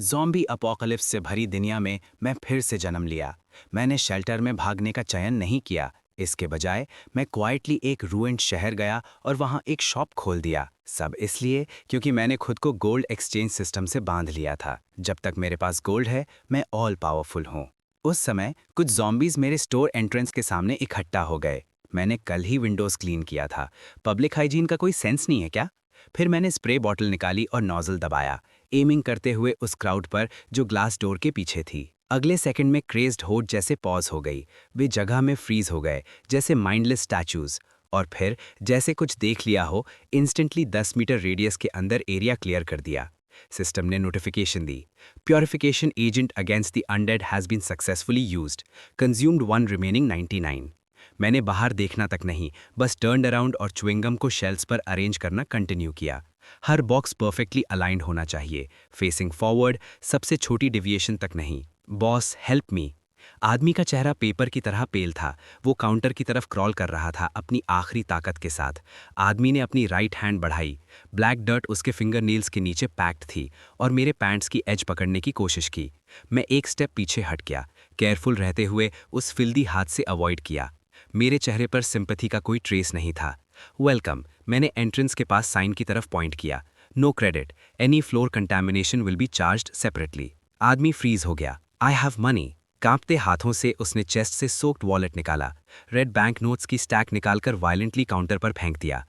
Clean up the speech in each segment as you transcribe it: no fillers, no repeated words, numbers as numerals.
Zombie apocalypse से भरी दुनिया में मैं फिर से जन्म लिया। मैंने शेल्टर में भागने का चयन नहीं किया। इसके बजाय मैं क्वाइटली एक रूइंड शहर गया और वहां एक शॉप खोल दिया। सब इसलिए क्योंकि मैंने खुद को गोल्ड एक्सचेंज सिस्टम से बांध लिया था। जब तक मेरे पास गोल्ड है, मैं ऑल पावरफुल हूँ। उस समय कुछ ज़ॉम्बीज़ मेरे स्टोर एंट्रेंस के सामने इकट्ठा हो गए। मैंने कल ही विंडोज़ क्लीन किया था। पब्लिक हाइजीन का कोई सेंस नहीं है क्या? फिर मैंने स्प्रे बॉटल निकाली और नोजल दबाया, एमिंग करते हुए उस क्राउड पर जो ग्लास डोर के पीछे थी। अगले सेकंड में क्रेज्ड होड जैसे पॉज हो गई। वे जगह में फ्रीज हो गए, जैसे माइंडलेस स्टैचूज। और फिर जैसे कुछ देख लिया हो, इंस्टेंटली 10 मीटर रेडियस के अंदर एरिया क्लियर कर दिया। सिस्टम ने नोटिफिकेशन दी, purification agent against the undead has been successfully used, consumed one remaining 99। मैंने बाहर देखना तक नहीं, बस टर्न्ड अराउंड और च्युइंगम को शेल्फ्स पर अरेंज करना कंटिन्यू किया। हर बॉक्स परफेक्टली अलाइंड होना चाहिए, फेसिंग फॉरवर्ड, सबसे छोटी डिविएशन तक नहीं। Boss help me. आदमी का चेहरा पेपर की तरह पेल था। वो काउंटर की तरफ क्रॉल कर रहा था अपनी आखिरी ताकत के साथ। आदमी ने अपनी राइट हैंड बढ़ाई। ब्लैक डर्ट उसके फिंगर नील्स के नीचे पैक्ड थी और मेरे पैंट्स की एज पकड़ने की कोशिश की। मैं एक स्टेप पीछे हट गया, केयरफुल रहते हुए उस फिल्दी हाथ से अवॉइड किया। मेरे चेहरे पर सिंपैथी का कोई ट्रेस नहीं था। वेलकम, मैंने एंट्रेंस के पास साइन की तरफ पॉइंट किया। No credit, any floor contamination will be charged separately. आदमी फ्रीज हो गया। I have money. कांपते हाथों से उसने चेस्ट से सोक्ड वॉलेट निकाला। रेड बैंक नोट्स की स्टैक निकालकर वायलेंटली काउंटर पर फेंक दिया।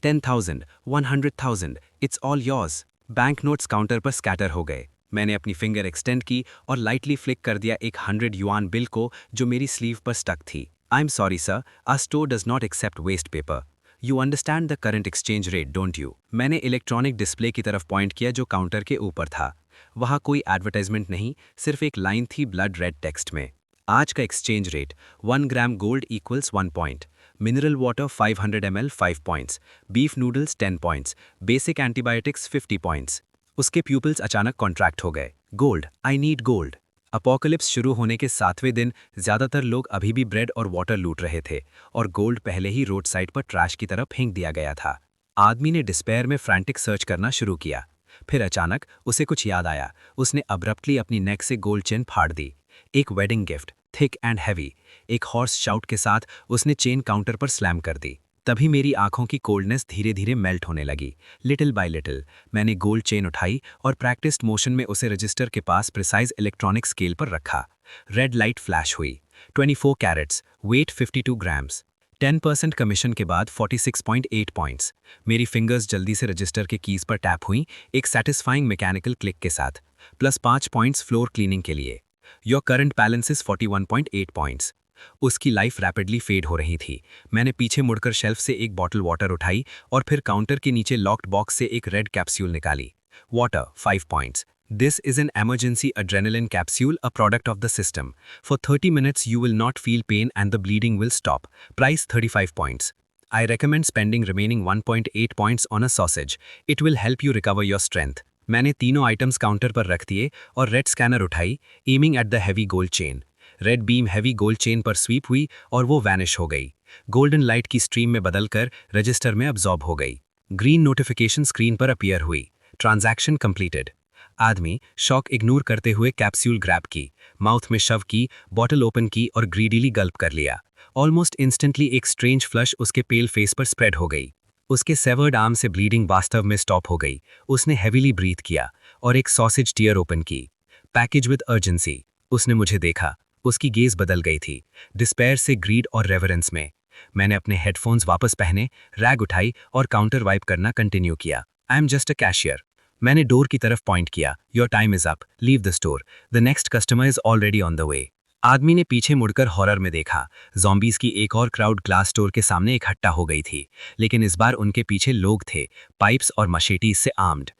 10,000, 100,000, it's all yours. Bank notes counter पर स्कैटर हो गए। मैंने अपनी फिंगर एक्सटेंड की और लाइटली फ्लिक कर दिया एक 100 युआन बिल को जो मेरी स्लीव पर स्टक थी। I am sorry sir, our store does not accept waste paper. You understand the current exchange rate, don't you? मैंने इलेक्ट्रॉनिक डिस्प्ले की तरफ पॉइंट किया जो काउंटर के ऊपर था। वहां कोई एडवर्टाइजमेंट नहीं, सिर्फ एक लाइन थी ब्लड रेड टेक्स्ट में। आज का exchange rate 1 gram gold equals 1 point, mineral water 500 ml 5 points, beef noodles 10 points, basic antibiotics 50 points. उसके प्यूपिल्स अचानक कॉन्ट्रैक्ट हो गए। Gold, I need gold. Apocalypse शुरू होने के 7वें दिन ज्यादातर लोग अभी भी ब्रेड और वाटर लूट रहे थे और गोल्ड पहले ही रोड साइड पर ट्रैश की तरफ फेंक दिया गया था। आदमी ने डिस्पेयर में फ्रैंटिक सर्च करना शुरू किया। फिर अचानक उसे कुछ याद आया। उसने अब्रप्टली अपनी नेक से गोल्ड चेन फाड़ दी। एक wedding gift, thick and heavy. एक हॉर्स शाउट के साथ उसने चेन काउंटर पर स्लैम कर दी। तभी मेरी आंखों की कोल्डनेस धीरे धीरे मेल्ट होने लगी। लिटिल बाय लिटिल मैंने गोल्ड चेन उठाई और प्रैक्टिस्ड मोशन में उसे रजिस्टर के पास प्रिसाइज इलेक्ट्रॉनिक स्केल पर रखा। रेड लाइट फ्लैश हुई। 24 कैरेट्स, वेट 52 ग्राम्स। 10% कमीशन के बाद 46.8 पॉइंट्स। मेरी फिंगर्स जल्दी से रजिस्टर के कीज पर टैप हुई, एक सैटिस्फाइंग मैकेनिकल क्लिक के साथ। प्लस 5 पॉइंट्स फ्लोर क्लीनिंग के लिए। Your current balance is 41.8 points. उसकी लाइफ रैपिडली फेड हो रही थी। मैंने पीछे मुड़कर शेल्फ से एक बॉटल वाटर उठाई और फिर काउंटर के नीचे लॉक्ड बॉक्स से एक रेड कैप्सूल निकाली। Water 5 points. This is an emergency adrenaline capsule, a product of the system. For 30 minutes you will not feel pain and the bleeding will stop. Price 35 points. I recommend spending remaining 1.8 points on a sausage. It will help you recover your strength. मैंने तीनों items counter पर रख दिए और red scanner उठाई, aiming at the heavy gold chain. Red beam heavy gold chain पर SVEEP हुई और वो वैनिश हो गई। गोल्डन लाइट की स्ट्रीम में बदलकर रजिस्टर में अब्जॉर्ब हो गई। ग्रीन नोटिफिकेशन स्क्रीन पर अपीयर हुई। Transaction completed. आदमी शॉक इग्नोर करते हुए कैप्सूल ग्रैब की, माउथ में शव की, बॉटल ओपन की और ग्रीडीली गल्प कर लिया। ऑलमोस्ट इंस्टेंटली एक स्ट्रेंज फ्लश उसके पेल फेस पर स्प्रेड हो गई। उसके सेवर्ड आर्म से ब्लीडिंग वास्तव में स्टॉप हो गई। उसने हेवीली ब्रीथ किया और एक सॉसेज टीयर ओपन की। Package with urgency. उसने मुझे देखा। उसकी गेज बदल गई थी, डिस्पेयर से ग्रीड और रेवरेंस में। मैंने अपने हेडफोन्स वापस पहने, रैग उठाई और काउंटर वाइप करना कंटिन्यू किया। I am just a cashier. मैंने डोर की तरफ पॉइंट किया। Your time is up, leave the store, the next customer is already on the way. आदमी ने पीछे मुड़कर हॉरर में देखा। ज़ॉम्बीज की एक और क्राउड ग्लास स्टोर के सामने इकट्ठा हो गई थी, लेकिन इस बार उनके पीछे लोग थे, पाइप्स और मशेटीज से आर्म्ड।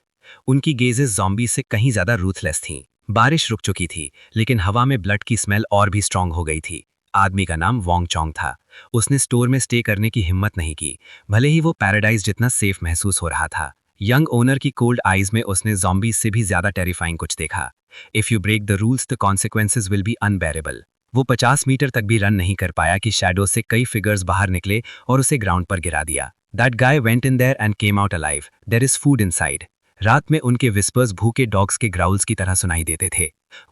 उनकी गेजेस ज़ॉम्बीज से कहीं ज्यादा रूथलेस थीं। बारिश रुक चुकी थी, लेकिन हवा में ब्लड की स्मेल और भी स्ट्रांग हो गई थी। आदमी का नाम वोंग चोंग था। उसने स्टोर में स्टे करने की हिम्मत नहीं की, भले ही वो पैराडाइज जितना सेफ महसूस हो रहा था। यंग ओनर की कोल्ड आईज में उसने ज़ॉम्बीज से भी ज्यादा टेरिफाइंग कुछ देखा। If you break the rules the consequences will be unbearable. वो 50 मीटर तक भी रन नहीं कर पाया कि शैडो से कई फिगर्स बाहर निकले और उसे ग्राउंड पर गिरा दिया। That guy went in there and came out alive. There is food inside. रात में उनके विस्पर्स भूखे डॉग्स के ग्राउल्स की तरह सुनाई देते थे।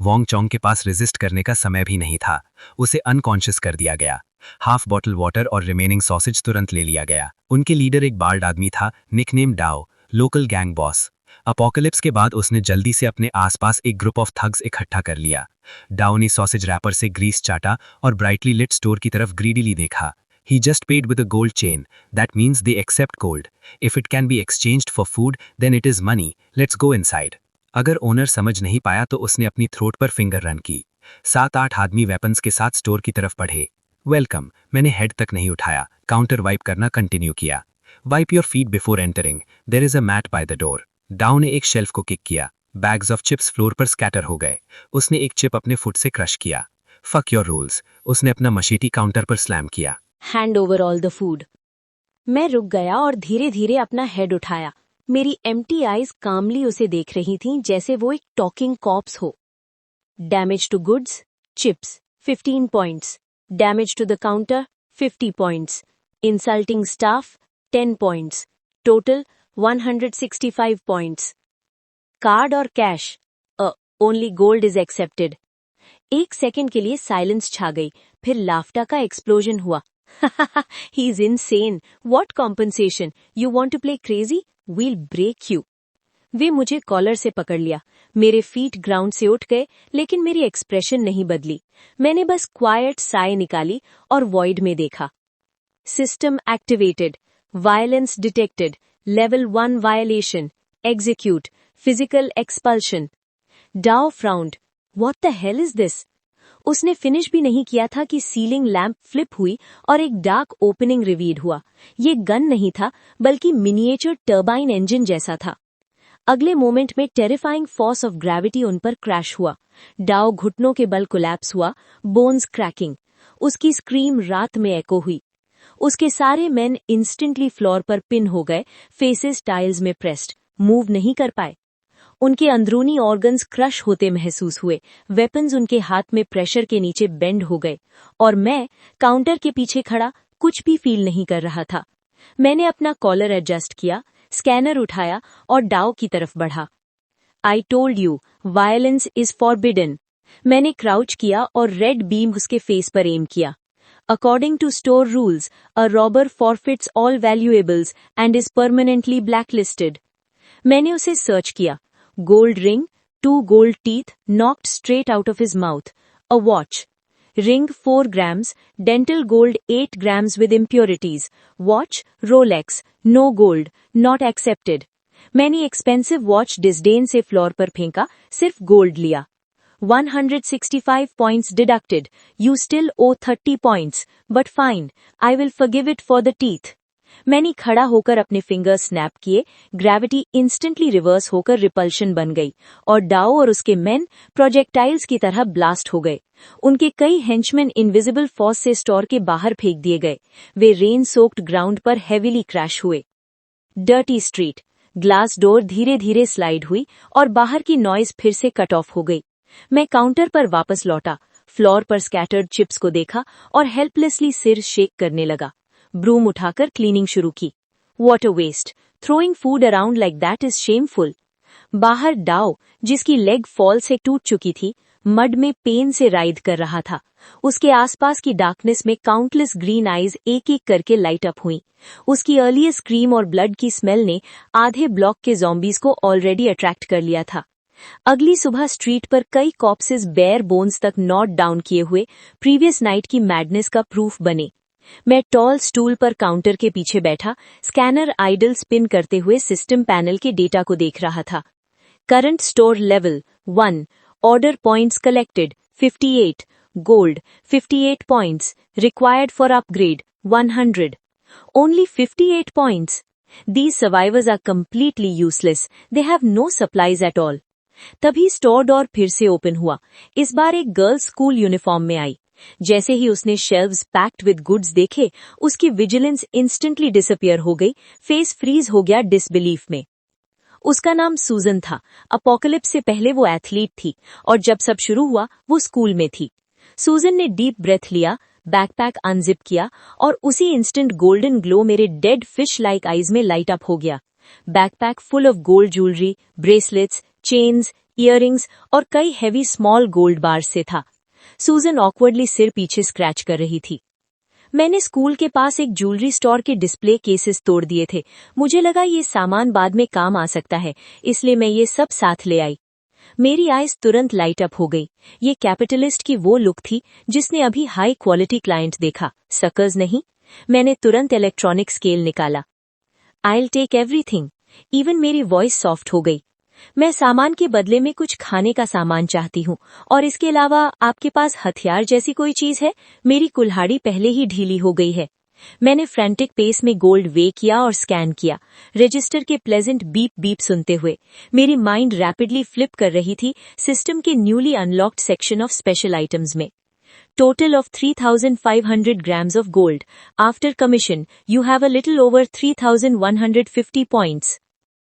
वोंग चोंग के पास रेजिस्ट करने का समय भी नहीं था। उसे अनकॉन्शियस कर दिया गया। हाफ बॉटल वाटर और रिमेनिंग सॉसेज तुरंत ले लिया गया। उनके लीडर एक बाल्ड आदमी था, nickname Dao, local gang boss. Apocalypse के बाद उसने जल्दी से अपने आसपास एक ग्रुप ऑफ थग्स इकट्ठा कर लिया। डाओ ने सॉसेज रैपर से ग्रीस चाटा और ब्राइटली लिट स्टोर की तरफ ग्रीडीली देखा। He just paid with a gold chain. That means they accept gold. If it can be exchanged for food, then it is money. Let's go inside. अगर owner समझ नहीं पाया तो उसने अपनी थ्रोट पर फिंगर रन की। 7-8 आदमी वेपन्स के साथ स्टोर की तरफ बढ़े। वेलकम, मैंने हेड तक नहीं उठाया, काउंटर वाइप करना कंटिन्यू किया। Wipe your feet before entering, there is a mat by the door. Dao ने एक शेल्फ को किक किया। बैग्स ऑफ चिप्स फ्लोर पर स्कैटर हो गए। उसने एक चिप अपने फुट से क्रश किया। फक योर रूल्स, उसने अपना मशीटी काउंटर पर स्लैम किया। Hand over all the food. मैं रुक गया और धीरे धीरे अपना हेड उठाया। मेरी एम्प्टी आईज कामली उसे देख रही थीं जैसे वो एक टॉकिंग कॉप्स हो। Damage to goods, chips 15 points. Damage to the counter 50 points. Insulting staff 10 points. Total 165 points. Card और cash? Only gold is accepted. एक सेकंड के लिए साइलेंस छा गई, फिर लाफ्टा का एक्सप्लोजन हुआ। He is insane. What compensation? You want to play crazy? We'll break you. वे मुझे कॉलर से पकड़ लिया। मेरे फीट ग्राउंड से उठ गए, लेकिन मेरी एक्सप्रेशन नहीं बदली। मैंने बस क्वाइट साय निकाली और वॉइड में देखा। System activated, violence detected, level 1 violation, execute, physical expulsion. Dao frowned. What the hell is this? उसने फिनिश भी नहीं किया था कि सीलिंग लैंप फ्लिप हुई और एक डार्क ओपनिंग रिवील हुआ। ये गन नहीं था, बल्कि मिनिएचर टर्बाइन इंजन जैसा था। अगले मोमेंट में टेरिफाइंग फोर्स ऑफ ग्रेविटी उन पर क्रैश हुआ। डाओ घुटनों के बल कोलैप्स हुआ, बोन्स क्रैकिंग। उसकी स्क्रीम रात में एको हुई। उसके सारे मेन इंस्टेंटली फ्लोर पर पिन हो गए, फेसेस टाइल्स में प्रेस्ड, मूव नहीं कर पाए। उनके अंदरूनी ऑर्गन्स क्रश होते महसूस हुए। वेपन्स उनके हाथ में प्रेशर के नीचे बेंड हो गए और मैं काउंटर के पीछे खड़ा कुछ भी फील नहीं कर रहा था। मैंने अपना कॉलर एडजस्ट किया, स्कैनर उठाया और डाओ की तरफ बढ़ा। I told you, violence is forbidden. मैंने क्राउच किया और रेड बीम उसके फेस पर एम किया। According to store rules, a robber forfeits all valuables and is permanently blacklisted. मैंने उसे सर्च किया। Gold ring, 2 gold teeth knocked straight out of his mouth. A watch. Ring 4 grams, dental gold 8 grams with impurities. Watch, Rolex, no gold, not accepted. मैंने expensive watch disdain से floor पर फेंका, सिर्फ gold लिया। 165 points deducted. You still owe 30 points, but fine. I will forgive it for the teeth. मैंने खड़ा होकर अपने फिंगर स्नैप किए। ग्रेविटी इंस्टेंटली रिवर्स होकर रिपल्शन बन गई और डाओ और उसके मेन प्रोजेक्टाइल्स की तरह ब्लास्ट हो गए। उनके कई हेंचमैन इनविजिबल फोर्स से स्टोर के बाहर फेंक दिए गए। वे रेन सोक्ड ग्राउंड पर हेवीली क्रैश हुए। Dirty street. ग्लास डोर धीरे धीरे स्लाइड हुई और बाहर की नॉइज फिर से कट ऑफ हो गई। मैं काउंटर पर वापस लौटा, फ्लोर पर स्कैटर्ड चिप्स को देखा और हेल्पलेसली सिर शेक करने लगा। ब्रूम उठाकर क्लीनिंग शुरू की। Water waste, throwing food around like that is shameful. बाहर डाओ, जिसकी लेग फॉल से टूट चुकी थी, मड में पेन से राइड कर रहा था। उसके आसपास की डार्कनेस में काउंटलेस ग्रीन आईज एक एक करके लाइट अप हुई। उसकी अर्लीस्ट स्क्रीम और ब्लड की स्मेल ने आधे ब्लॉक के जॉम्बीज को ऑलरेडी अट्रैक्ट कर लिया था। अगली सुबह स्ट्रीट पर कई कॉप्सेस बेयर बोन्स तक नॉट डाउन किए हुए प्रीवियस नाइट की मैडनेस का प्रूफ बने। मैं टॉल स्टूल पर काउंटर के पीछे बैठा, स्कैनर आइडल स्पिन करते हुए सिस्टम पैनल के डेटा को देख रहा था। Current store level 1, order points collected 58, gold 58 points, required for upgrade 100, only 58 points. These survivors are completely useless. They have no supplies at all. तभी स्टोर डोर फिर से ओपन हुआ। इस बार एक गर्ल्स स्कूल यूनिफॉर्म में आई। जैसे ही उसने शेल्व्स पैक्ड विद गुड्स देखे, उसकी विजिलेंस इंस्टेंटली डिसअपियर हो गई, फेस फ्रीज हो गया डिसबिलीफ में। उसका नाम सूजन था। अपोकलिप्स से पहले वो एथलीट थी और जब सब शुरू हुआ वो स्कूल में थी। सूजन ने डीप ब्रेथ लिया, बैकपैक अनजिप किया और उसी इंस्टेंट गोल्डन ग्लो मेरे डेड फिश लाइक आईज में लाइट अप हो गया। Backpack full of gold jewellery, bracelets, chains, earrings और कई हेवी स्मॉल गोल्ड बार्स से था। सूजन ऑकवर्डली सिर पीछे स्क्रैच कर रही थी। मैंने स्कूल के पास एक ज्वेलरी स्टोर के डिस्प्ले केसेस तोड़ दिए थे। मुझे लगा ये सामान बाद में काम आ सकता है, इसलिए मैं ये सब साथ ले आई। मेरी आइज तुरंत लाइट अप हो गई। ये कैपिटलिस्ट की वो लुक थी जिसने अभी हाई क्वालिटी क्लाइंट देखा, सकर्स नहीं। मैंने तुरंत इलेक्ट्रॉनिक स्केल निकाला। I'll take everything. इवन मेरी वॉइस सॉफ्ट हो गई। मैं सामान के बदले में कुछ खाने का सामान चाहती हूँ, और इसके अलावा आपके पास हथियार जैसी कोई चीज है? मेरी कुल्हाड़ी पहले ही ढीली हो गई है। मैंने फ्रेंटिक पेस में गोल्ड वे किया और स्कैन किया, रजिस्टर के प्लेजेंट बीप बीप सुनते हुए। मेरी माइंड रैपिडली फ्लिप कर रही थी सिस्टम के newly unlocked section of special items में। Total of 3,500 grams of gold. After commission, you have a little over 3,150 points.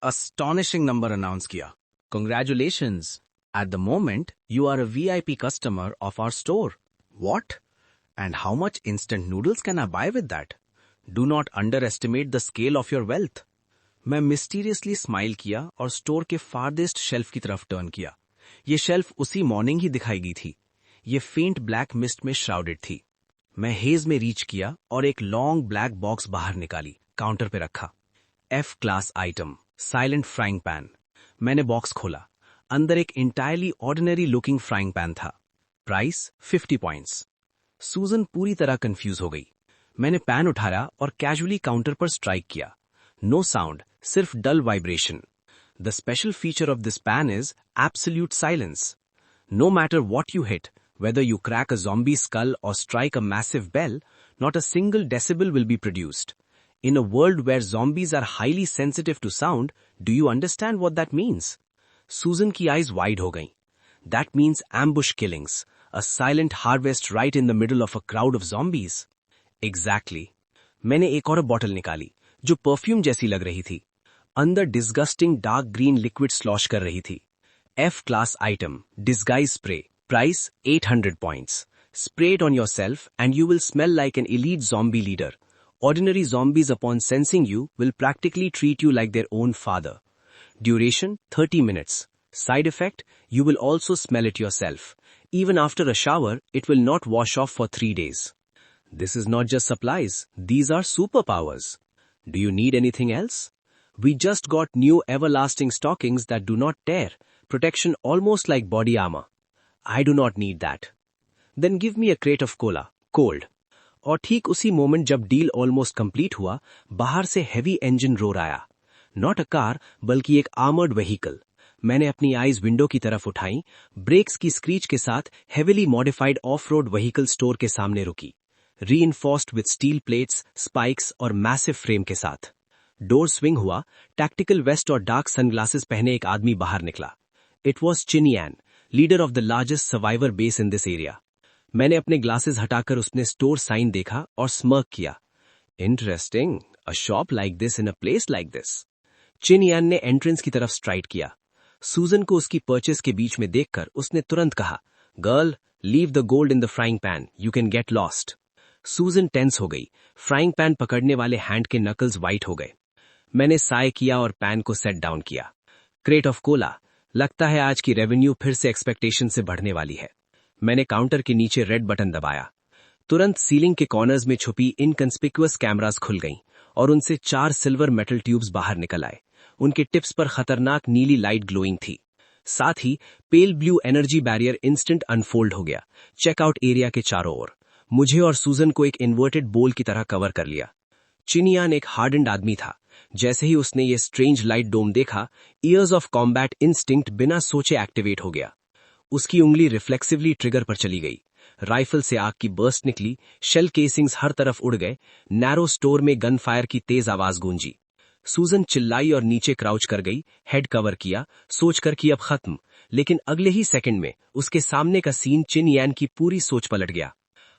Astonishing number announce किया. Congratulations. At the moment, you are a VIP customer of our store. What? And how much instant noodles can I buy with that? Do not underestimate the scale of your wealth. मैं mysteriously smile किया और store के farthest shelf की तरफ turn किया. ये shelf उसी morning ही दिखाई गई थी. ये फेंट ब्लैक मिस्ट में श्राउडेड थी. मैं हेज में रीच किया और एक लॉन्ग ब्लैक बॉक्स बाहर निकाली, काउंटर पे रखा. F class item, silent frying pan. मैंने बॉक्स खोला. अंदर एक entirely ordinary looking frying pan था. Price 50 points. सूजन पूरी तरह कंफ्यूज हो गई. मैंने पैन उठाया और कैजुअली काउंटर पर स्ट्राइक किया. नो साउंड, सिर्फ dull vibration. The special feature of this pan is absolute silence. No matter what you hit, whether you crack a zombie skull or strike a massive bell, not a single decibel will be produced. In a world where zombies are highly sensitive to sound, do you understand what that means? Susan की eyes wide हो गईं. That means ambush killings, a silent harvest right in the middle of a crowd of zombies. Exactly. मैंने एक और bottle निकाली, जो perfume जैसी लग रही थी. अंदर disgusting dark green liquid slosh कर रही थी. F class item, disguise spray. Price 800 points. Spray it on yourself and you will smell like an elite zombie leader. Ordinary zombies upon sensing you will practically treat you like their own father. Duration 30 minutes. Side effect, you will also smell it yourself. Even after a shower, it will not wash off for 3 days. This is not just supplies, these are superpowers. Do you need anything else? We just got new everlasting stockings that do not tear. Protection almost like body armor. I do not need that. Then give me a crate of cola, cold. और ठीक उसी moment जब deal almost complete हुआ, बाहर से heavy engine roar आया. Not a car, बल्कि एक आर्मर्ड व्हीकल. मैंने अपनी आईज विंडो की तरफ उठाई. ब्रेक्स की स्क्रीच के साथ heavily modified off road vehicle store के सामने रुकी. Reinforced with steel plates, spikes और मैसिव फ्रेम के साथ. डोर स्विंग हुआ. टैक्टिकल वेस्ट और डार्क सनग्लासेस पहने एक आदमी बाहर निकला. इट वॉज चिनियान, leader of the largest survivor base in this area. मैंने अपने ग्लासेस हटाकर उसने स्टोर साइन देखा और स्मर्क किया. Interesting, a shop like this in a place like this. चिनियान ने एंट्रेंस की तरफ स्ट्राइड किया. सूजन को उसकी परचेस के बीच में देखकर उसने तुरंत कहा, girl, leave the gold in the frying pan, you can get lost. सूजन टेंस हो गई. फ्राइंग पैन पकड़ने वाले हैंड के नकल्स वाइट हो गए. मैंने साय किया और पैन को सेट डाउन किया. Crate of Cola. लगता है आज की रेवेन्यू फिर से एक्सपेक्टेशन से बढ़ने वाली है. मैंने काउंटर के नीचे रेड बटन दबाया. तुरंत सीलिंग के कॉर्नर्स में छुपी इनकंस्पिक्युअस कैमरास खुल गईं और उनसे 4 सिल्वर मेटल ट्यूब्स बाहर निकल आए. उनके टिप्स पर खतरनाक नीली लाइट ग्लोइंग थी. साथ ही pale blue energy barrier instant unfold हो गया, चेकआउट एरिया के चारों ओर. मुझे और सूजन को एक इन्वर्टेड बोल की तरह कवर कर लिया. चिनियान एक हार्डन्ड आदमी था. जैसे ही उसने ये स्ट्रेंज लाइट डोम देखा, ईयर्स ऑफ कॉम्बैट इंस्टिंक्ट बिना सोचे एक्टिवेट हो गया. उसकी उंगली रिफ्लेक्सिवली ट्रिगर पर चली गई. राइफल से आग की बर्स्ट निकली. शेल केसिंग्स हर तरफ उड़ गए. नैरो स्टोर में गन फायर की तेज आवाज गूंजी. सूजन चिल्लाई और नीचे क्राउच कर गई. हेड कवर किया, सोचकर कि अब खत्म. लेकिन अगले ही सेकंड में उसके सामने का सीन चिनियान की पूरी सोच पलट गया.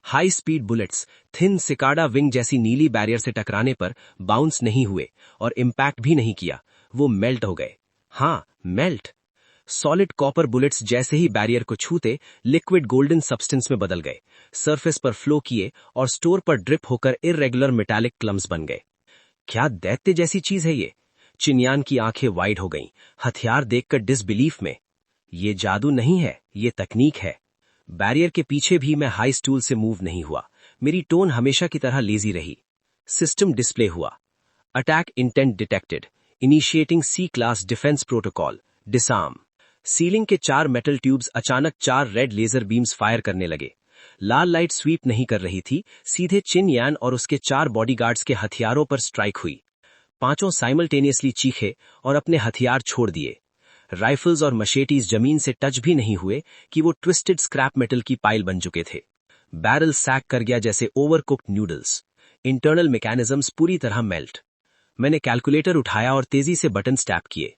High speed bullets thin cicada wing जैसी नीली बैरियर से टकराने पर बाउंस नहीं हुए और इम्पैक्ट भी नहीं किया. वो मेल्ट हो गए. हाँ, मेल्ट. सॉलिड कॉपर बुलेट्स जैसे ही बैरियर को छूते लिक्विड गोल्डन सब्सटेंस में बदल गए, सरफेस पर फ्लो किए और स्टोर पर ड्रिप होकर इररेगुलर मेटालिक क्लम्स बन गए. क्या दैत्य जैसी चीज है ये. चिनयान की आंखें वाइड हो गईं, हथियार देखकर डिसबिलीफ में। ये जादू नहीं है, ये तकनीक है। बैरियर के पीछे भी मैं हाई स्टूल से मूव नहीं हुआ। मेरी टोन हमेशा की तरह लेजी रही। सिस्टम डिस्प्ले हुआ। Attack intent detected, initiating C class defence protocol, disarm. Ceiling के 4 मेटल ट्यूब्स अचानक 4 रेड लेजर बीम्स फायर करने लगे। लाल लाइट स्वीप नहीं कर रही थी, सीधे चिनयान और उसके 4 बॉडीगार्ड्स के हथियारों पर स्ट्राइक हुई। पांचों साइमल्टेनियसली चीखे और अपने हथियार छोड़ दिए। राइफल्स और मशेटीज जमीन से टच भी नहीं हुए कि वो ट्विस्टेड स्क्रैप मेटल की पाइल बन चुके थे। बैरल सैक कर गया जैसे ओवरकुक्ड नूडल्स। इंटरनल मैकेनिज्म्स पूरी तरह मेल्ट। मैंने कैलकुलेटर उठाया और तेजी से बटन टैप किए।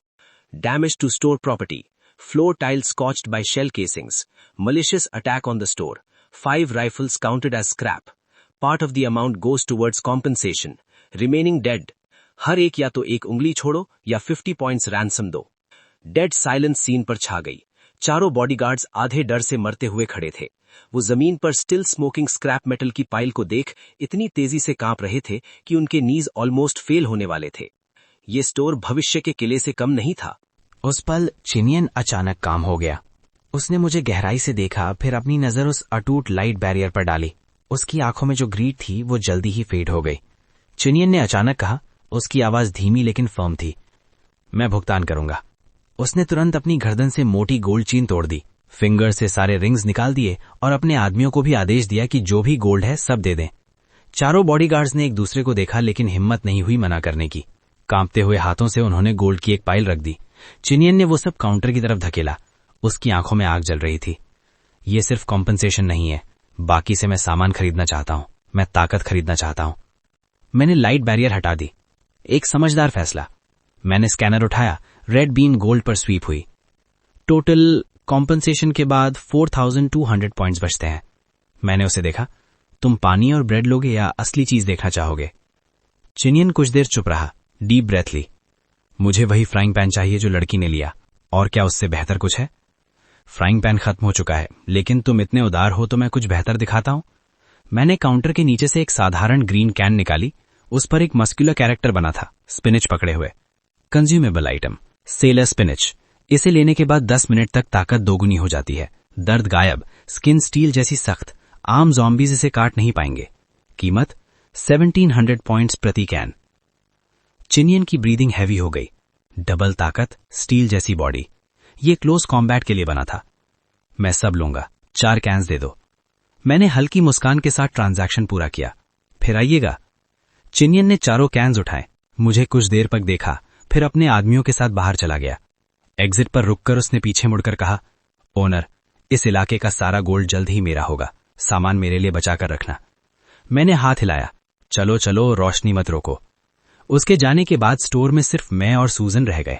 Damage to store property, floor tile scorched by shell casings, malicious attack on the store, 5 rifles counted as scrap, part of the amount goes towards compensation, remaining dead, हर एक या तो एक उंगली छोड़ो या 50 पॉइंट्स रैंसम दो। डेड साइलेंस सीन पर छा गई। चारों बॉडीगार्ड्स आधे डर से मरते हुए खड़े थे। वो जमीन पर स्टिल स्मोकिंग स्क्रैप मेटल की पाइल को देख इतनी तेजी से कांप रहे थे कि उनके नीज ऑलमोस्ट फेल होने वाले थे। ये स्टोर भविष्य के किले से कम नहीं था। उस पल चिनियन अचानक काम हो गया। उसने मुझे गहराई से देखा, फिर अपनी नजर उस अटूट लाइट बैरियर पर डाली। उसकी आंखों में जो ग्रीड थी वो जल्दी ही फेड हो गई। चिनियन ने अचानक कहा, उसकी आवाज धीमी लेकिन फर्म थी, मैं भुगतान करूंगा। उसने तुरंत अपनी गर्दन से मोटी गोल्ड चेन तोड़ दी, फिंगर से सारे रिंग्स निकाल दिए और अपने आदमियों को भी आदेश दिया कि जो भी गोल्ड है सब दे दें। चारों बॉडीगार्ड्स ने एक दूसरे को देखा, लेकिन हिम्मत नहीं हुई मना करने की। कांपते हुए हाथों से उन्होंने गोल्ड की एक पाइल रख दी। चिनियन ने वो सब काउंटर की तरफ धकेला। उसकी आंखों में आग जल रही थी। ये सिर्फ कॉम्पनसेशन नहीं है, बाकी से मैं सामान खरीदना चाहता हूं, मैं ताकत खरीदना चाहता हूं। मैंने लाइट बैरियर हटा दी। एक समझदार फैसला। मैंने स्कैनर उठाया, रेड बीम गोल्ड पर स्वीप हुई। टोटल कॉम्पनसेशन के बाद 4200 पॉइंट्स बचते हैं। मैंने उसे देखा, तुम पानी और ब्रेड लोगे या असली चीज देखना चाहोगे? चिनियन कुछ देर चुप रहा, डीप ब्रेथ ली। मुझे वही फ्राइंग पैन चाहिए जो लड़की ने लिया। और क्या उससे बेहतर कुछ है? फ्राइंग पैन खत्म हो चुका है, लेकिन तुम इतने उदार हो तो मैं कुछ बेहतर दिखाता हूं। मैंने काउंटर के नीचे से एक साधारण ग्रीन कैन निकाली। उस पर एक मस्कुलर कैरेक्टर बना था, स्पिनिच पकड़े हुए। Consumable item, seller spinach. इसे लेने के बाद 10 मिनट तक ताकत दोगुनी हो जाती है, दर्द गायब, स्किन स्टील जैसी सख्त, आम ज़ॉम्बीज इसे काट नहीं पाएंगे। कीमत 1700 पॉइंट्स प्रति कैन। चिनियन की ब्रीदिंग हैवी हो गई। डबल ताकत, स्टील जैसी बॉडी, ये क्लोज कॉम्बैट के लिए बना था। मैं सब लूंगा, 4 कैंस दे दो। मैंने हल्की मुस्कान के साथ ट्रांजैक्शन पूरा किया। फिर आइएगा। चिनियन ने चारों कैंस उठाए, मुझे कुछ देर तक देखा, फिर अपने आदमियों के साथ बाहर चला गया। एग्जिट पर रुककर उसने पीछे मुड़कर कहा, ओनर, इस इलाके का सारा गोल्ड जल्द ही मेरा होगा, सामान मेरे लिए बचाकर रखना। मैंने हाथ हिलाया, चलो चलो, रोशनी मत रोको। उसके जाने के बाद स्टोर में सिर्फ मैं और सूजन रह गए।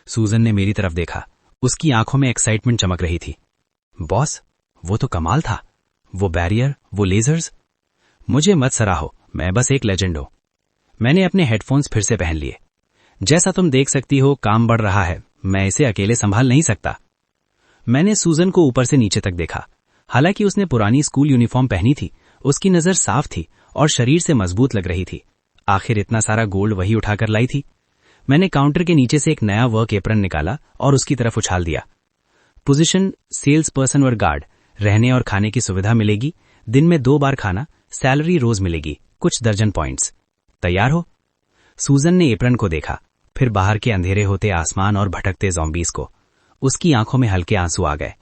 सूजन ने मेरी तरफ देखा, उसकी आंखों में एक्साइटमेंट चमक रही थी। बॉस, वो तो कमाल था, वो बैरियर, वो लेजर्स। मुझे मत सराहो, मैं बस एक लेजेंड हूं। मैंने अपने हेडफोन्स फिर से पहन लिए। जैसा तुम देख सकती हो, काम बढ़ रहा है, मैं इसे अकेले संभाल नहीं सकता। मैंने सूजन को ऊपर से नीचे तक देखा। हालांकि उसने पुरानी स्कूल यूनिफॉर्म पहनी थी, उसकी नजर साफ थी और शरीर से मजबूत लग रही थी। आखिर इतना सारा गोल्ड वही उठाकर लाई थी। मैंने काउंटर के नीचे से एक नया वर्क एप्रन निकाला और उसकी तरफ उछाल दिया। पोजीशन सेल्स पर्सन और गार्ड, रहने और खाने की सुविधा मिलेगी, दिन में 2 बार खाना, सैलरी रोज मिलेगी, कुछ दर्जन पॉइंट्स। तैयार हो? सूजन ने एप्रन को देखा, फिर बाहर के अंधेरे होते आसमान और भटकते ज़ॉम्बीज को। उसकी आंखों में हल्के आंसू आ गए।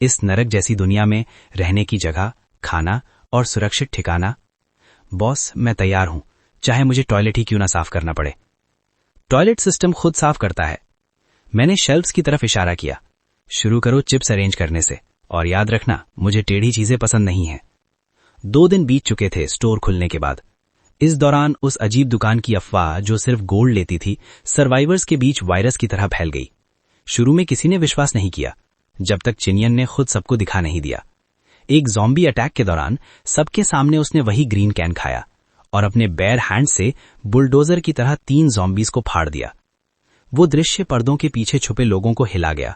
इस नरक जैसी दुनिया में रहने की जगह, खाना और सुरक्षित ठिकाना। बॉस, मैं तैयार हूं, चाहे मुझे टॉयलेट ही क्यों ना साफ करना पड़े। टॉयलेट सिस्टम खुद साफ करता है। मैंने शेल्फ्स की तरफ इशारा किया। शुरू करो चिप्स अरेंज करने से, और याद रखना, मुझे टेढ़ी चीजें पसंद नहीं हैं। 2 दिन बीत चुके थे स्टोर खुलने के बाद। इस दौरान उस अजीब दुकान की अफवाह जो सिर्फ गोल्ड लेती थी, सर्वाइवर्स के बीच वायरस की तरह फैल गई। शुरू में किसी ने विश्वास नहीं किया, जब तक चिनियन ने खुद सबको दिखा नहीं दिया। एक ज़ॉम्बी अटैक के दौरान सबके सामने उसने वही ग्रीन कैन खाया और अपने बेयर हैंड से बुलडोजर की तरह 3 ज़ॉम्बीज को फाड़ दिया। वो दृश्य पर्दों के पीछे छुपे लोगों को हिला गया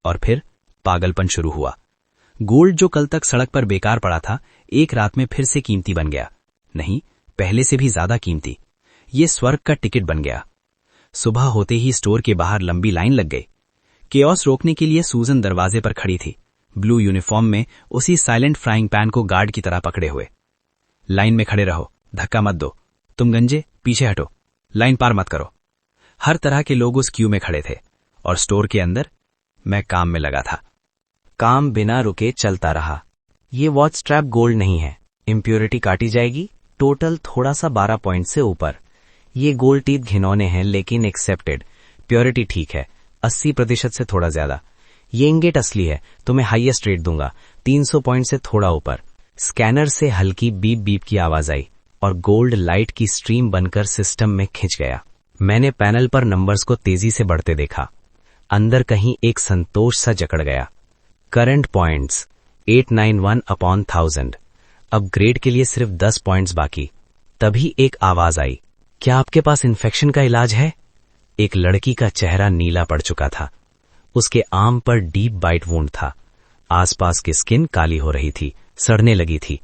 और फिर पागलपन शुरू हुआ। गोल्ड जो कल तक सड़क पर बेकार पड़ा था, एक रात में फिर से कीमती बन गया। नहीं, पहले से भी ज्यादा कीमती। ये स्वर्ग का टिकट बन गया। सुबह होते ही स्टोर के बाहर लंबी लाइन लग गई। केओस रोकने के लिए सूजन दरवाजे पर खड़ी थी, ब्लू यूनिफॉर्म में, उसी साइलेंट फ्राइंग पैन को गार्ड की तरह पकड़े हुए। लाइन में खड़े रहो, धक्का मत दो, तुम गंजे पीछे हटो, लाइन पार मत करो। हर तरह के लोग उस क्यू में खड़े थे और स्टोर के अंदर मैं काम में लगा था। काम बिना रुके चलता रहा। ये वॉच स्ट्रैप गोल्ड नहीं है, इम्प्योरिटी काटी जाएगी, टोटल थोड़ा सा 12 पॉइंट से ऊपर। ये गोल्ड टीथ घिनौने हैं लेकिन एक्सेप्टेड, प्योरिटी ठीक है, 80% से थोड़ा ज्यादा। ये इंगेट असली है, तुम्हें हाईएस्ट रेट दूंगा, 300 पॉइंट से थोड़ा ऊपर। स्कैनर से हल्की बीप बीप की आवाज आई और गोल्ड लाइट की स्ट्रीम बनकर सिस्टम में खिंच गया। मैंने पैनल पर नंबर्स को तेजी से बढ़ते देखा। अंदर कहीं एक संतोष सा जकड़ गया। करंट पॉइंट्स 891/1000, अपग्रेड के लिए सिर्फ 10 पॉइंट्स बाकी। तभी एक आवाज आई, क्या आपके पास इन्फेक्शन का इलाज है? एक लड़की का चेहरा नीला पड़ चुका था, उसके आर्म पर डीप बाइट वुंड था, आसपास की स्किन काली हो रही थी, सड़ने लगी थी।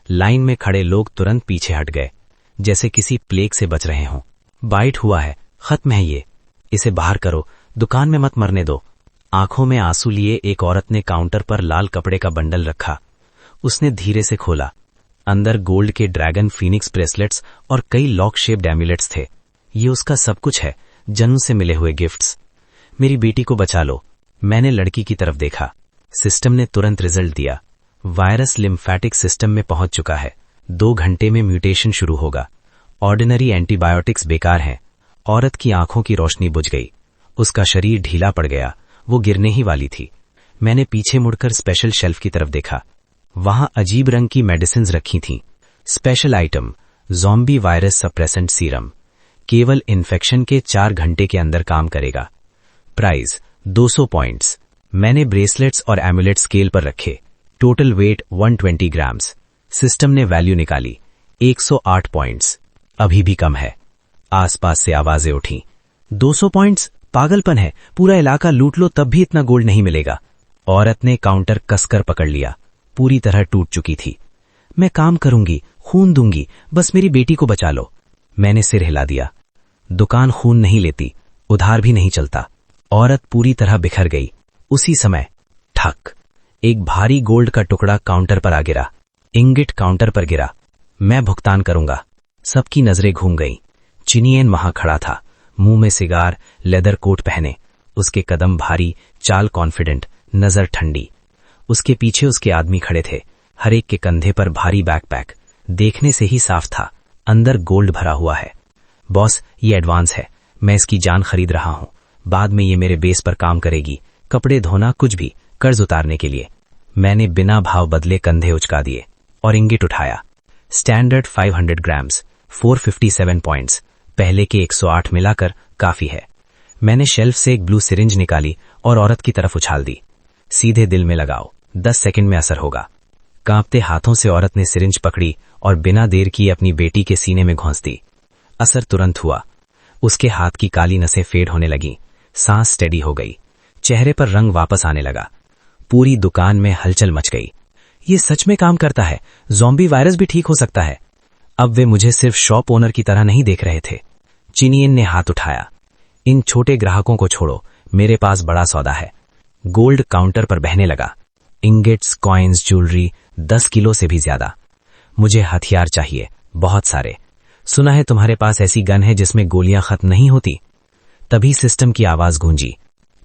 लाइन में खड़े लोग तुरंत पीछे हट गए, जैसे किसी प्लेग से बच रहे हों। बाइट हुआ है, खत्म है ये, इसे बाहर करो, दुकान में मत मरने दो। आंखों में आंसू लिए एक औरत ने काउंटर पर लाल कपड़े का बंडल रखा। उसने धीरे से खोला। अंदर गोल्ड के ड्रैगन फीनिक्स ब्रेसलेट्स और कई लॉक शेप्ड एम्यूलेट्स थे। ये उसका सब कुछ है, जन्म से मिले हुए गिफ्ट्स। मेरी बेटी को बचा लो। मैंने लड़की की तरफ देखा। सिस्टम ने तुरंत रिजल्ट दिया। वायरस लिम्फैटिक सिस्टम में पहुंच चुका है, 2 घंटे में म्यूटेशन शुरू होगा। ऑर्डिनरी एंटीबायोटिक्स बेकार हैं। औरत की आंखों की रोशनी बुझ गई, उसका शरीर ढीला पड़ गया, वो गिरने ही वाली थी। मैंने पीछे मुड़कर स्पेशल शेल्फ की तरफ देखा। वहां अजीब रंग की मेडिसिन्स रखी थीं। Special item, zombie virus suppressant serum, केवल इन्फेक्शन के 4 घंटे के अंदर काम करेगा। Price 200 points. मैंने ब्रेसलेट्स और एमुलेट स्केल पर रखे। Total weight 120 grams. सिस्टम ने वैल्यू निकाली, 108 पॉइंट्स। अभी भी कम है। आसपास से आवाजें उठी, 200 पॉइंट्स? पागलपन है, पूरा इलाका लूट लो तब भी इतना गोल्ड नहीं मिलेगा। औरत ने काउंटर कसकर पकड़ लिया, पूरी तरह टूट चुकी थी। मैं काम करूंगी, खून दूंगी, बस मेरी बेटी को बचा लो। मैंने सिर हिला दिया। दुकान खून नहीं लेती, उधार भी नहीं चलता। औरत पूरी तरह बिखर गई। उसी समय ठक, एक भारी गोल्ड का टुकड़ा काउंटर पर आ गिरा। इंगिट काउंटर पर गिरा। मैं भुगतान करूंगा। सबकी नजरें घूम गईं। चिनियन वहां खड़ा था, मुंह में सिगार, लेदर कोट पहने। उसके कदम भारी, चाल कॉन्फिडेंट, नजर ठंडी। उसके पीछे उसके आदमी खड़े थे, हर एक के कंधे पर भारी बैकपैक। देखने से ही साफ था, अंदर गोल्ड भरा हुआ है। बॉस, ये एडवांस है, मैं इसकी जान खरीद रहा हूं, बाद में ये मेरे बेस पर काम करेगी, कपड़े धोना, कुछ भी, कर्ज उतारने के लिए। मैंने बिना भाव बदले कंधे उचका दिए और इंगिट उठाया। स्टैंडर्ड 500 ग्राम्स, 457 पॉइंट्स, पहले के 108 मिलाकर काफी है। मैंने शेल्फ से एक ब्लू सिरिंज निकाली और औरत की तरफ उछाल दी। सीधे दिल में लगाओ, 10 सेकंड में असर होगा। कांपते हाथों से औरत ने सिरिंज पकड़ी और बिना देर किए अपनी बेटी के सीने में घोंस दी। असर तुरंत हुआ। उसके हाथ की काली नसें फेड होने लगी, सांस स्टेडी हो गई, चेहरे पर रंग वापस आने लगा। पूरी दुकान में हलचल मच गई। ये सच में काम करता है, ज़ॉम्बी वायरस भी ठीक हो सकता है। अब वे मुझे सिर्फ शॉप ओनर की तरह नहीं देख रहे थे। चिनियन ने हाथ उठाया। इन छोटे ग्राहकों को छोड़ो, मेरे पास बड़ा सौदा है। गोल्ड काउंटर पर बहने लगा। इंगेट्स, कॉइन्स, ज्वेलरी, 10 किलो से भी ज्यादा। मुझे हथियार चाहिए, बहुत सारे। सुना है तुम्हारे पास ऐसी गन है जिसमें गोलियां खत्म नहीं होती। तभी सिस्टम की आवाज गूंजी,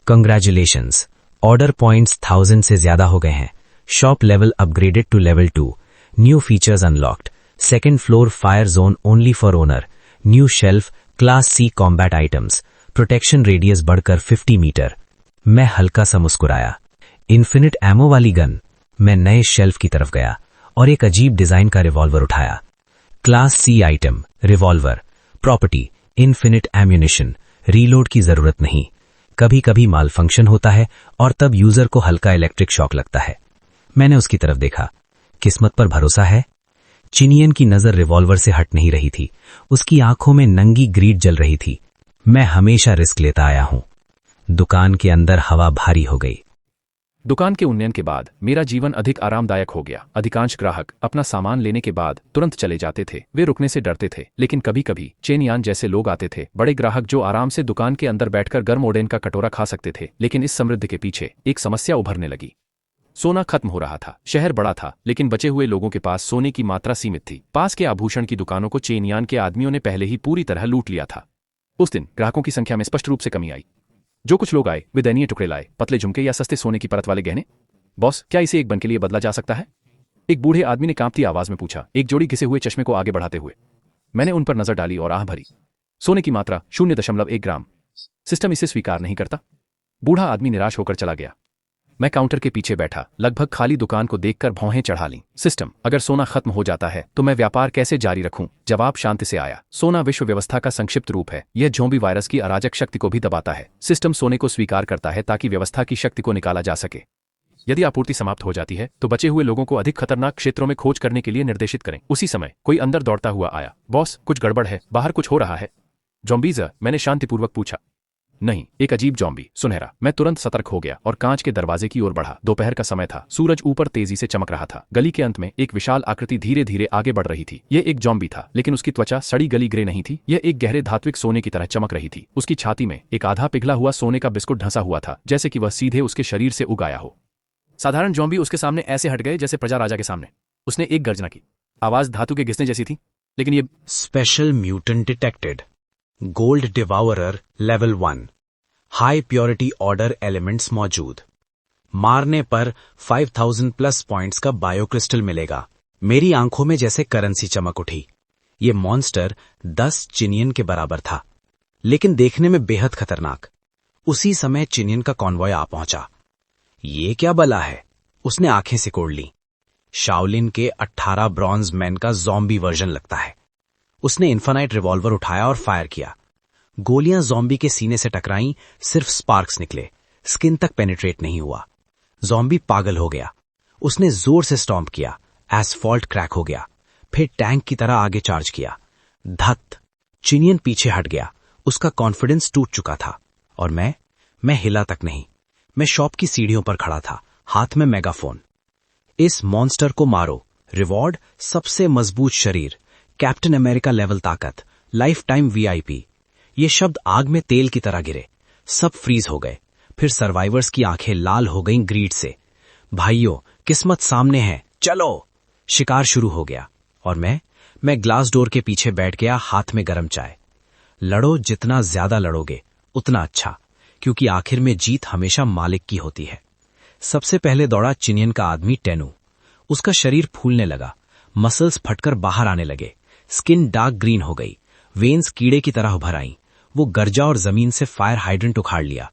कंग्रेचुलेशंस, ऑर्डर पॉइंट्स 1000 से ज्यादा हो गए हैं। Shop level upgraded to level 2, new features unlocked, second floor fire zone only for owner, new shelf, class C combat items, protection radius बढ़कर 50 मीटर। मैं हल्का सा मुस्कुराया। इन्फिनिट एमो वाली गन। मैं नए शेल्फ की तरफ गया और एक अजीब डिजाइन का रिवॉल्वर उठाया। Class C item, revolver, property, infinite ammunition, reload की जरूरत नहीं। कभी कभी माल फंक्शन होता है और तब यूजर को हल्का इलेक्ट्रिक शॉक लगता है। मैंने उसकी तरफ देखा। किस्मत पर भरोसा है? चिनियन की नजर रिवॉल्वर से हट नहीं रही थी, उसकी आंखों में नंगी ग्रीड जल रही थी। मैं हमेशा रिस्क लेता आया हूं। दुकान के अंदर हवा भारी हो गई। दुकान के उन्नयन के बाद मेरा जीवन अधिक आरामदायक हो गया। अधिकांश ग्राहक अपना सामान लेने के बाद तुरंत चले जाते थे। वे रुकने से डरते थे, लेकिन कभी कभी चेनयान जैसे लोग आते थे, बड़े ग्राहक जो आराम से दुकान के अंदर बैठकर गर्म ओडेन का कटोरा खा सकते थे। लेकिन इस समृद्धि के पीछे एक समस्या उभरने लगी। सोना खत्म हो रहा था। शहर बड़ा था, लेकिन बचे हुए लोगों के पास सोने की मात्रा सीमित थी। पास के आभूषण की दुकानों को चेनयान के आदमियों ने पहले ही पूरी तरह लूट लिया था। उस दिन ग्राहकों की संख्या में स्पष्ट रूप से कमी आई। जो कुछ लोग आए वे दयनीय टुकड़े लाए, पतले झुमके या सस्ते सोने की परत वाले गहने। बॉस, क्या इसे एक बन के लिए बदला जा सकता है? एक बूढ़े आदमी ने कांपती आवाज में पूछा, एक जोड़ी घिसे हुए चश्मे को आगे बढ़ाते हुए। मैंने उन पर नजर डाली और आह भरी। सोने की मात्रा 0.1 ग्राम। सिस्टम इसे स्वीकार नहीं करता। बूढ़ा आदमी निराश होकर चला गया। मैं काउंटर के पीछे बैठा, लगभग खाली दुकान को देखकर भौहें चढ़ा लीं। सिस्टम, अगर सोना खत्म हो जाता है तो मैं व्यापार कैसे जारी रखूं? जवाब शांति से आया। सोना विश्व व्यवस्था का संक्षिप्त रूप है। यह ज़ॉम्बी वायरस की अराजक शक्ति को भी दबाता है। सिस्टम सोने को स्वीकार करता है ताकि व्यवस्था की शक्ति को निकाला जा सके। यदि आपूर्ति समाप्त हो जाती है तो बचे हुए लोगों को अधिक खतरनाक क्षेत्रों में खोज करने के लिए निर्देशित करें। उसी समय कोई अंदर दौड़ता हुआ आया। बॉस, कुछ गड़बड़ है, बाहर कुछ हो रहा है। ज़ॉम्बीज़? मैंने शांतिपूर्वक पूछा। नहीं, एक अजीब ज़ॉम्बी, सुनहरा। मैं तुरंत सतर्क हो गया और कांच के दरवाजे की ओर बढ़ा। दोपहर का समय था। सूरज ऊपर तेजी से चमक रहा था। गली के अंत में एक विशाल आकृति धीरे धीरे आगे बढ़ रही थी। यह एक ज़ॉम्बी था, लेकिन उसकी त्वचा सड़ी गली ग्रे नहीं थी। यह एक गहरे धात्विक सोने की तरह चमक रही थी। उसकी छाती में एक आधा पिघला हुआ सोने का बिस्कुट ढंसा हुआ था, जैसे कि वह सीधे उसके शरीर से उगाया हो। साधारण ज़ॉम्बी उसके सामने ऐसे हट गए जैसे प्रजा राजा के सामने। उसने एक गर्जना की। आवाज धातु के घिसने जैसी थी, लेकिन ये special mutant detected. Gold devourer level 1। High purity order elements मौजूद। मारने पर 5000 प्लस पॉइंट्स का बायोक्रिस्टल मिलेगा। मेरी आंखों में जैसे करेंसी चमक उठी। ये मॉन्स्टर 10 चिनियन के बराबर था, लेकिन देखने में बेहद खतरनाक। उसी समय चिनियन का कॉन्वॉय आ पहुंचा। ये क्या बला है? उसने आंखें सिकोड़ ली। शाओलिन के 18 ब्रॉन्ज मैन का ज़ॉम्बी वर्जन लगता है। उसने इन्फानाइट रिवॉल्वर उठाया और फायर किया। गोलियां ज़ॉम्बी के सीने से टकराईं, सिर्फ स्पार्क्स निकले, स्किन तक पेनिट्रेट नहीं हुआ। ज़ॉम्बी पागल हो गया। उसने जोर से स्टॉम्प किया। एसफॉल्ट क्रैक हो गया। फिर टैंक की तरह आगे चार्ज किया। धत! चिनियन पीछे हट गया। उसका कॉन्फिडेंस टूट चुका था। और मैं हिला तक नहीं। मैं शॉप की सीढ़ियों पर खड़ा था, हाथ में मेगाफोन। इस मॉन्स्टर को मारो। रिवॉर्ड सबसे मजबूत शरीर, कैप्टन अमेरिका लेवल ताकत, लाइफ टाइम वीआईपी। ये शब्द आग में तेल की तरह गिरे। सब फ्रीज हो गए। फिर सर्वाइवर्स की आंखें लाल हो गईं ग्रीड से। भाइयों, किस्मत सामने है, चलो! शिकार शुरू हो गया। और मैं ग्लास डोर के पीछे बैठ गया, हाथ में गरम चाय। लड़ो, जितना ज्यादा लड़ोगे उतना अच्छा, क्योंकि आखिर में जीत हमेशा मालिक की होती है। सबसे पहले दौड़ा चिनियन का आदमी टेनू। उसका शरीर फूलने लगा, मसल्स फटकर बाहर आने लगे, स्किन डार्क ग्रीन हो गई, वेन्स कीड़े की तरह उभर आईं। वो गर्जा और जमीन से फायर हाइड्रेंट उखाड़ लिया।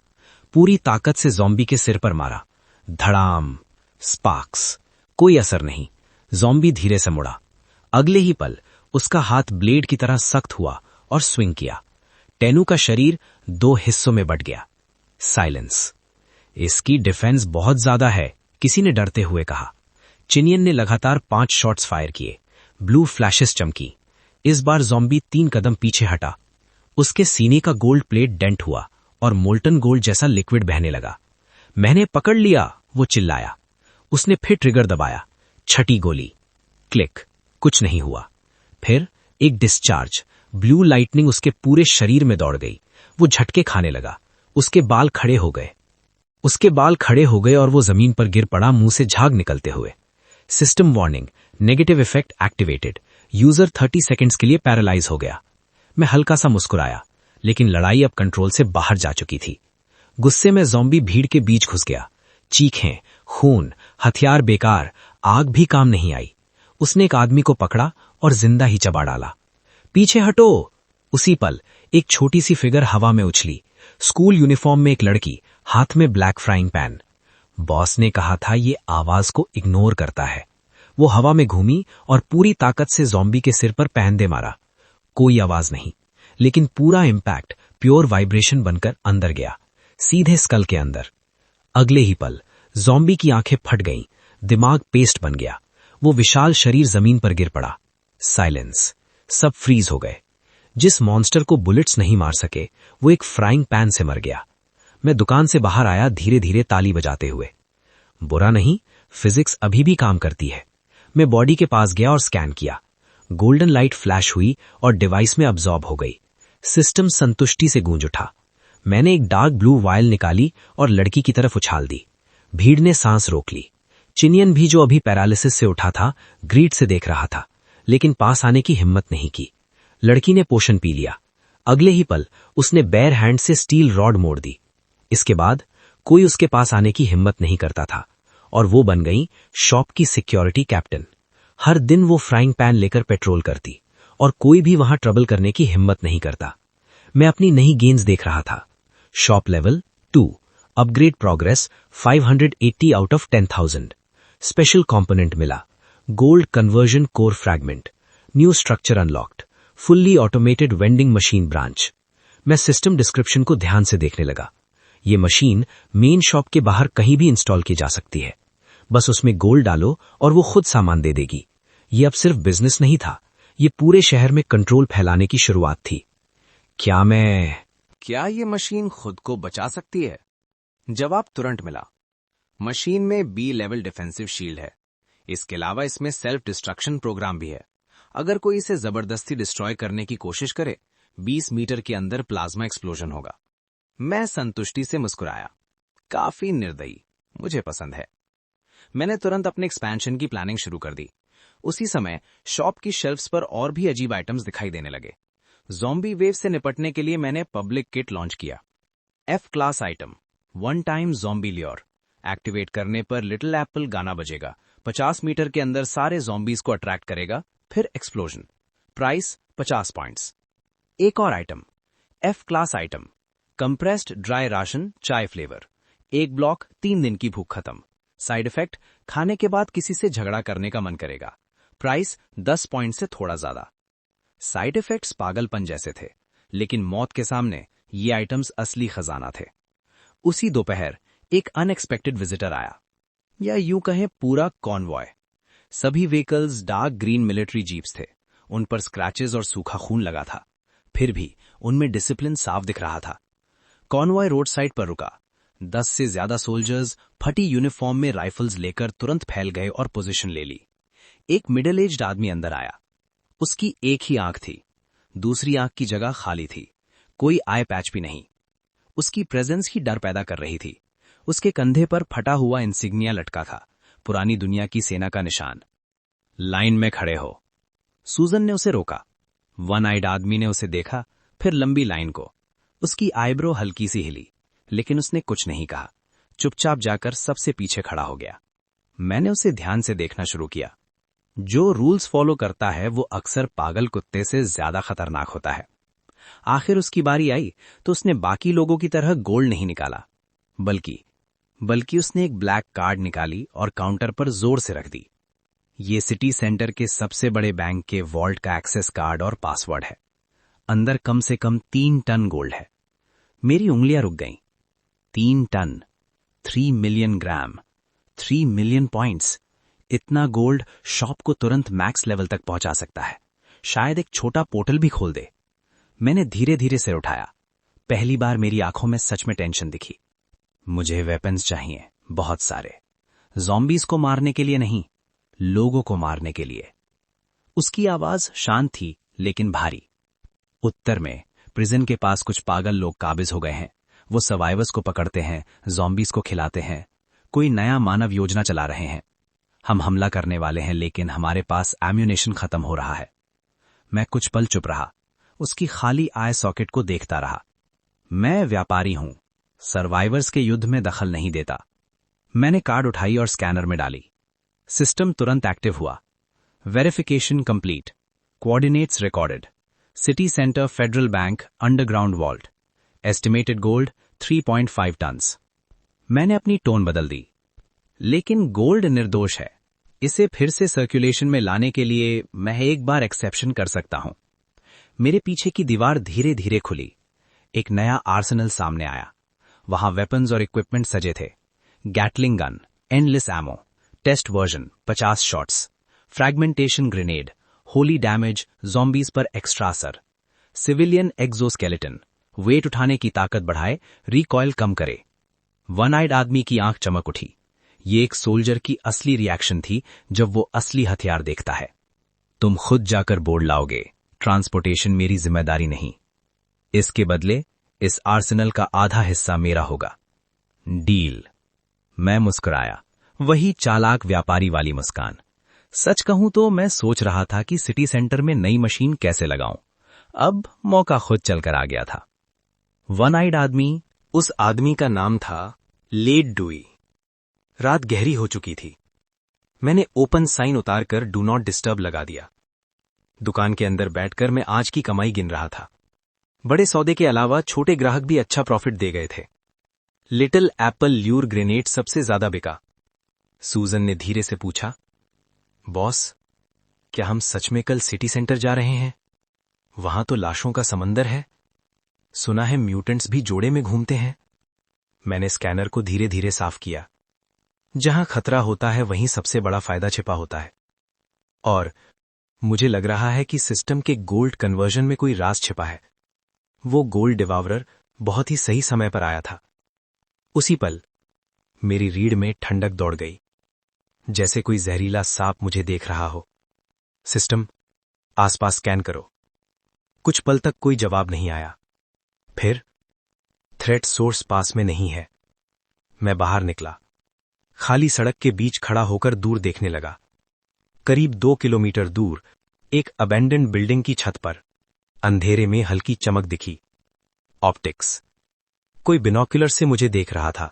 पूरी ताकत से ज़ॉम्बी के सिर पर मारा। धड़ाम! स्पार्क्स! कोई असर नहीं। ज़ॉम्बी धीरे से मुड़ा। अगले ही पल उसका हाथ ब्लेड की तरह सख्त हुआ और स्विंग किया। टेनू का शरीर 2 हिस्सों में बट गया। साइलेंस! इसकी डिफेंस बहुत ज्यादा है, किसी ने डरते हुए कहा। चिनियन ने लगातार 5 शॉट्स फायर किए। ब्लू फ्लैशेस चमकी। इस बार ज़ॉम्बी 3 कदम पीछे हटा। उसके सीने का गोल्ड प्लेट डेंट हुआ और मोल्टन गोल्ड जैसा लिक्विड बहने लगा। मैंने पकड़ लिया, वो चिल्लाया। उसने फिर ट्रिगर दबाया। छठी गोली। क्लिक! कुछ नहीं हुआ। फिर एक डिस्चार्ज। ब्लू लाइटनिंग उसके पूरे शरीर में दौड़ गई। वो झटके खाने लगा। उसके बाल खड़े हो गए और वो जमीन पर गिर पड़ा, मुंह से झाग निकलते हुए। System warning, negative effect activated. User 30 seconds के लिए पैरालाइज हो गया। मैं हल्का सा मुस्कुराया, लेकिन लड़ाई अब कंट्रोल से बाहर जा चुकी थी। गुस्से में ज़ॉम्बी भीड़ के बीच घुस गया। चीखें, खून, हथियार बेकार, आग भी काम नहीं आई। उसने एक आदमी को पकड़ा और जिंदा ही चबा डाला। पीछे हटो! उसी पल एक छोटी सी फिगर हवा में उछली। स्कूल यूनिफॉर्म में एक लड़की, हाथ में ब्लैक फ्राइंग पैन। बॉस ने कहा था ये आवाज को इग्नोर करता है। वो हवा में घूमी और पूरी ताकत से ज़ॉम्बी के सिर पर पैन दे मारा। कोई आवाज नहीं, लेकिन पूरा इंपैक्ट प्योर वाइब्रेशन बनकर अंदर गया, सीधे स्कल के अंदर। अगले ही पल ज़ॉम्बी की आंखें फट गईं, दिमाग पेस्ट बन गया। वो विशाल शरीर जमीन पर गिर पड़ा। साइलेंस! सब फ्रीज हो गए। जिस मॉन्स्टर को बुलेट्स नहीं मार सके, वो एक फ्राइंग पैन से मर गया। मैं दुकान से बाहर आया, धीरे धीरे ताली बजाते हुए। बुरा नहीं, फिजिक्स अभी भी काम करती है। मैं बॉडी के पास गया और स्कैन किया। गोल्डन लाइट फ्लैश हुई और डिवाइस में अब्सॉर्ब हो गई। सिस्टम संतुष्टि से गूंज उठा। मैंने एक डार्क ब्लू वायल निकाली और लड़की की तरफ उछाल दी। भीड़ ने सांस रोक ली। चिनियन भी, जो अभी पैरालिसिस से उठा था, ग्रीड से देख रहा था, लेकिन पास आने की हिम्मत नहीं की। लड़की ने पोशन पी लिया। अगले ही पल उसने बेयर हैंड से स्टील रॉड मोड़ दी। इसके बाद कोई उसके पास आने की हिम्मत नहीं करता था और वो बन गई शॉप की सिक्योरिटी कैप्टन। हर दिन वो फ्राइंग पैन लेकर पेट्रोल करती और कोई भी वहां ट्रबल करने की हिम्मत नहीं करता। मैं अपनी नई गेंस देख रहा था। Shop level 2, upgrade progress 580 out of 10,000। Special component मिला, gold conversion core fragment, new structure unlocked, fully automated vending machine branch. मैं सिस्टम डिस्क्रिप्शन को ध्यान से देखने लगा। ये मशीन मेन शॉप के बाहर कहीं भी इंस्टॉल की जा सकती है। बस उसमें गोल्ड डालो और वो खुद सामान दे देगी। ये अब सिर्फ बिजनेस नहीं था, ये पूरे शहर में कंट्रोल फैलाने की शुरुआत थी। क्या ये मशीन खुद को बचा सकती है? जवाब तुरंत मिला। मशीन में बी लेवल डिफेंसिव शील्ड है। इसके अलावा इसमें सेल्फ डिस्ट्रक्शन प्रोग्राम भी है। अगर कोई इसे जबरदस्ती डिस्ट्रॉय करने की कोशिश करे, 20 मीटर के अंदर प्लाज्मा एक्सप्लोजन होगा। मैं संतुष्टि से मुस्कुराया। काफी निर्दयी, मुझे पसंद है। मैंने तुरंत अपने एक्सपेंशन की प्लानिंग शुरू कर दी। उसी समय शॉप की शेल्फ्स पर और भी अजीब आइटम्स दिखाई देने लगे। ज़ॉम्बी वेव से निपटने के लिए मैंने पब्लिक किट लॉन्च किया। F class item, one time zombie lure. Activate करने पर लिटिल एप्पल गाना बजेगा, 50 मीटर के अंदर सारे ज़ॉम्बीज को अट्रैक्ट करेगा, फिर एक्सप्लोजन। Price 50 points. एक और item, F class item, compressed dry ration चाय फ्लेवर। एक ब्लॉक, 3 दिन की भूख खत्म। साइड इफेक्ट, खाने के बाद किसी से झगड़ा करने का मन करेगा। प्राइस 10 पॉइंट से थोड़ा ज्यादा। साइड इफेक्ट्स पागलपन जैसे थे, लेकिन मौत के सामने ये आइटम्स असली खजाना थे। उसी दोपहर एक अनएक्सपेक्टेड विजिटर आया, या यूं कहें पूरा कॉन्वॉय। सभी vehicles dark green military jeeps थे। उन पर स्क्रैचेस और सूखा खून लगा था, फिर भी उनमें डिसिप्लिन साफ दिख रहा था। कॉन्वॉय रोड साइड पर रुका। 10 से ज्यादा सोल्जर्स फटी यूनिफॉर्म में राइफल्स लेकर तुरंत फैल गए और पोजीशन ले ली। एक मिडिल एज्ड आदमी अंदर आया। उसकी एक ही आंख थी, दूसरी आंख की जगह खाली थी, कोई आई पैच भी नहीं। उसकी प्रेजेंस ही डर पैदा कर रही थी। उसके कंधे पर फटा हुआ इंसिग्निया लटका था, पुरानी दुनिया की सेना का निशान। लाइन में खड़े हो। सूजन ने उसे रोका। वन आइड आदमी ने उसे देखा, फिर लंबी लाइन को। उसकी आईब्रो हल्की सी हिली, लेकिन उसने कुछ नहीं कहा। चुपचाप जाकर सबसे पीछे खड़ा हो गया। मैंने उसे ध्यान से देखना शुरू किया। जो रूल्स फॉलो करता है वो अक्सर पागल कुत्ते से ज्यादा खतरनाक होता है। आखिर उसकी बारी आई तो उसने बाकी लोगों की तरह गोल्ड नहीं निकाला, बल्कि उसने एक ब्लैक कार्ड निकाली और काउंटर पर जोर से रख दी। ये सिटी सेंटर के सबसे बड़े बैंक के वॉल्ट का एक्सेस कार्ड और पासवर्ड है। अंदर कम से कम 3 टन गोल्ड है। मेरी उंगलियां रुक गईं। 3 टन, 3 मिलियन ग्राम, 3 मिलियन पॉइंट्स। इतना गोल्ड शॉप को तुरंत मैक्स लेवल तक पहुंचा सकता है, शायद एक छोटा पोर्टल भी खोल दे। मैंने धीरे धीरे सिर उठाया। पहली बार मेरी आंखों में सच में टेंशन दिखी। मुझे वेपन्स चाहिए, बहुत सारे। ज़ॉम्बीज को मारने के लिए नहीं, लोगों को मारने के लिए। उसकी आवाज शांत थी लेकिन भारी। उत्तर में प्रिजन के पास कुछ पागल लोग काबिज हो गए हैं। वो सर्वाइवर्स को पकड़ते हैं, ज़ॉम्बीज को खिलाते हैं, कोई नया मानव योजना चला रहे हैं। हम हमला करने वाले हैं, लेकिन हमारे पास एम्यूनेशन खत्म हो रहा है। मैं कुछ पल चुप रहा, उसकी खाली आई सॉकेट को देखता रहा। मैं व्यापारी हूं, सर्वाइवर्स के युद्ध में दखल नहीं देता। मैंने कार्ड उठाई और स्कैनर में डाली। सिस्टम तुरंत एक्टिव हुआ। Verification complete, coordinates recorded, city centre federal bank underground vault, estimated gold 3.5 tons. मैंने अपनी टोन बदल दी। लेकिन गोल्ड निर्दोष है। इसे फिर से सर्कुलेशन में लाने के लिए मैं एक बार एक्सेप्शन कर सकता हूं। मेरे पीछे की दीवार धीरे धीरे खुली। एक नया आर्सेनल सामने आया। वहां वेपन्स और इक्विपमेंट सजे थे। Gatling gun, endless ammo, test version 50 shots, fragmentation grenade, holy damage, zombies पर एक्स्ट्रा असर, सिविलियन एक्सोस्केलेटन, वेट उठाने की ताकत बढ़ाए, रिकॉयल कम करे। वन आइड आदमी की आंख चमक उठी। ये एक सोल्जर की असली रिएक्शन थी जब वो असली हथियार देखता है। तुम खुद जाकर बोर्ड लाओगे, ट्रांसपोर्टेशन मेरी जिम्मेदारी नहीं। इसके बदले इस आर्सेनल का आधा हिस्सा मेरा होगा। डील। मैं मुस्कुराया, वही चालाक व्यापारी वाली मुस्कान। सच कहूं तो मैं सोच रहा था कि सिटी सेंटर में नई मशीन कैसे लगाऊं। अब मौका खुद चलकर आ गया था। वन आइड आदमी, उस आदमी का नाम था लेड डुई। रात गहरी हो चुकी थी। मैंने ओपन साइन उतारकर डू नॉट डिस्टर्ब लगा दिया। दुकान के अंदर बैठकर मैं आज की कमाई गिन रहा था। बड़े सौदे के अलावा छोटे ग्राहक भी अच्छा प्रॉफिट दे गए थे। लिटिल एप्पल ल्यूर ग्रेनेड सबसे ज्यादा बिका। सूजन ने धीरे से पूछा, बॉस, क्या हम सच में कल सिटी सेंटर जा रहे हैं? वहां तो लाशों का समंदर है। सुना है म्यूटेंट्स भी जोड़े में घूमते हैं। मैंने स्कैनर को धीरे धीरे साफ किया। जहां खतरा होता है वहीं सबसे बड़ा फायदा छिपा होता है। और मुझे लग रहा है कि सिस्टम के गोल्ड कन्वर्जन में कोई राज छिपा है। वो गोल्ड डिवावरर बहुत ही सही समय पर आया था। उसी पल मेरी रीढ़ में ठंडक दौड़ गई, जैसे कोई जहरीला सांप मुझे देख रहा हो। सिस्टम, आसपास स्कैन करो। कुछ पल तक कोई जवाब नहीं आया। फिर थ्रेट सोर्स पास में नहीं है। मैं बाहर निकला, खाली सड़क के बीच खड़ा होकर दूर देखने लगा। करीब 2 किलोमीटर दूर एक अबेंडेंड बिल्डिंग की छत पर अंधेरे में हल्की चमक दिखी। ऑप्टिक्स। कोई बिनोक्यूलर से मुझे देख रहा था।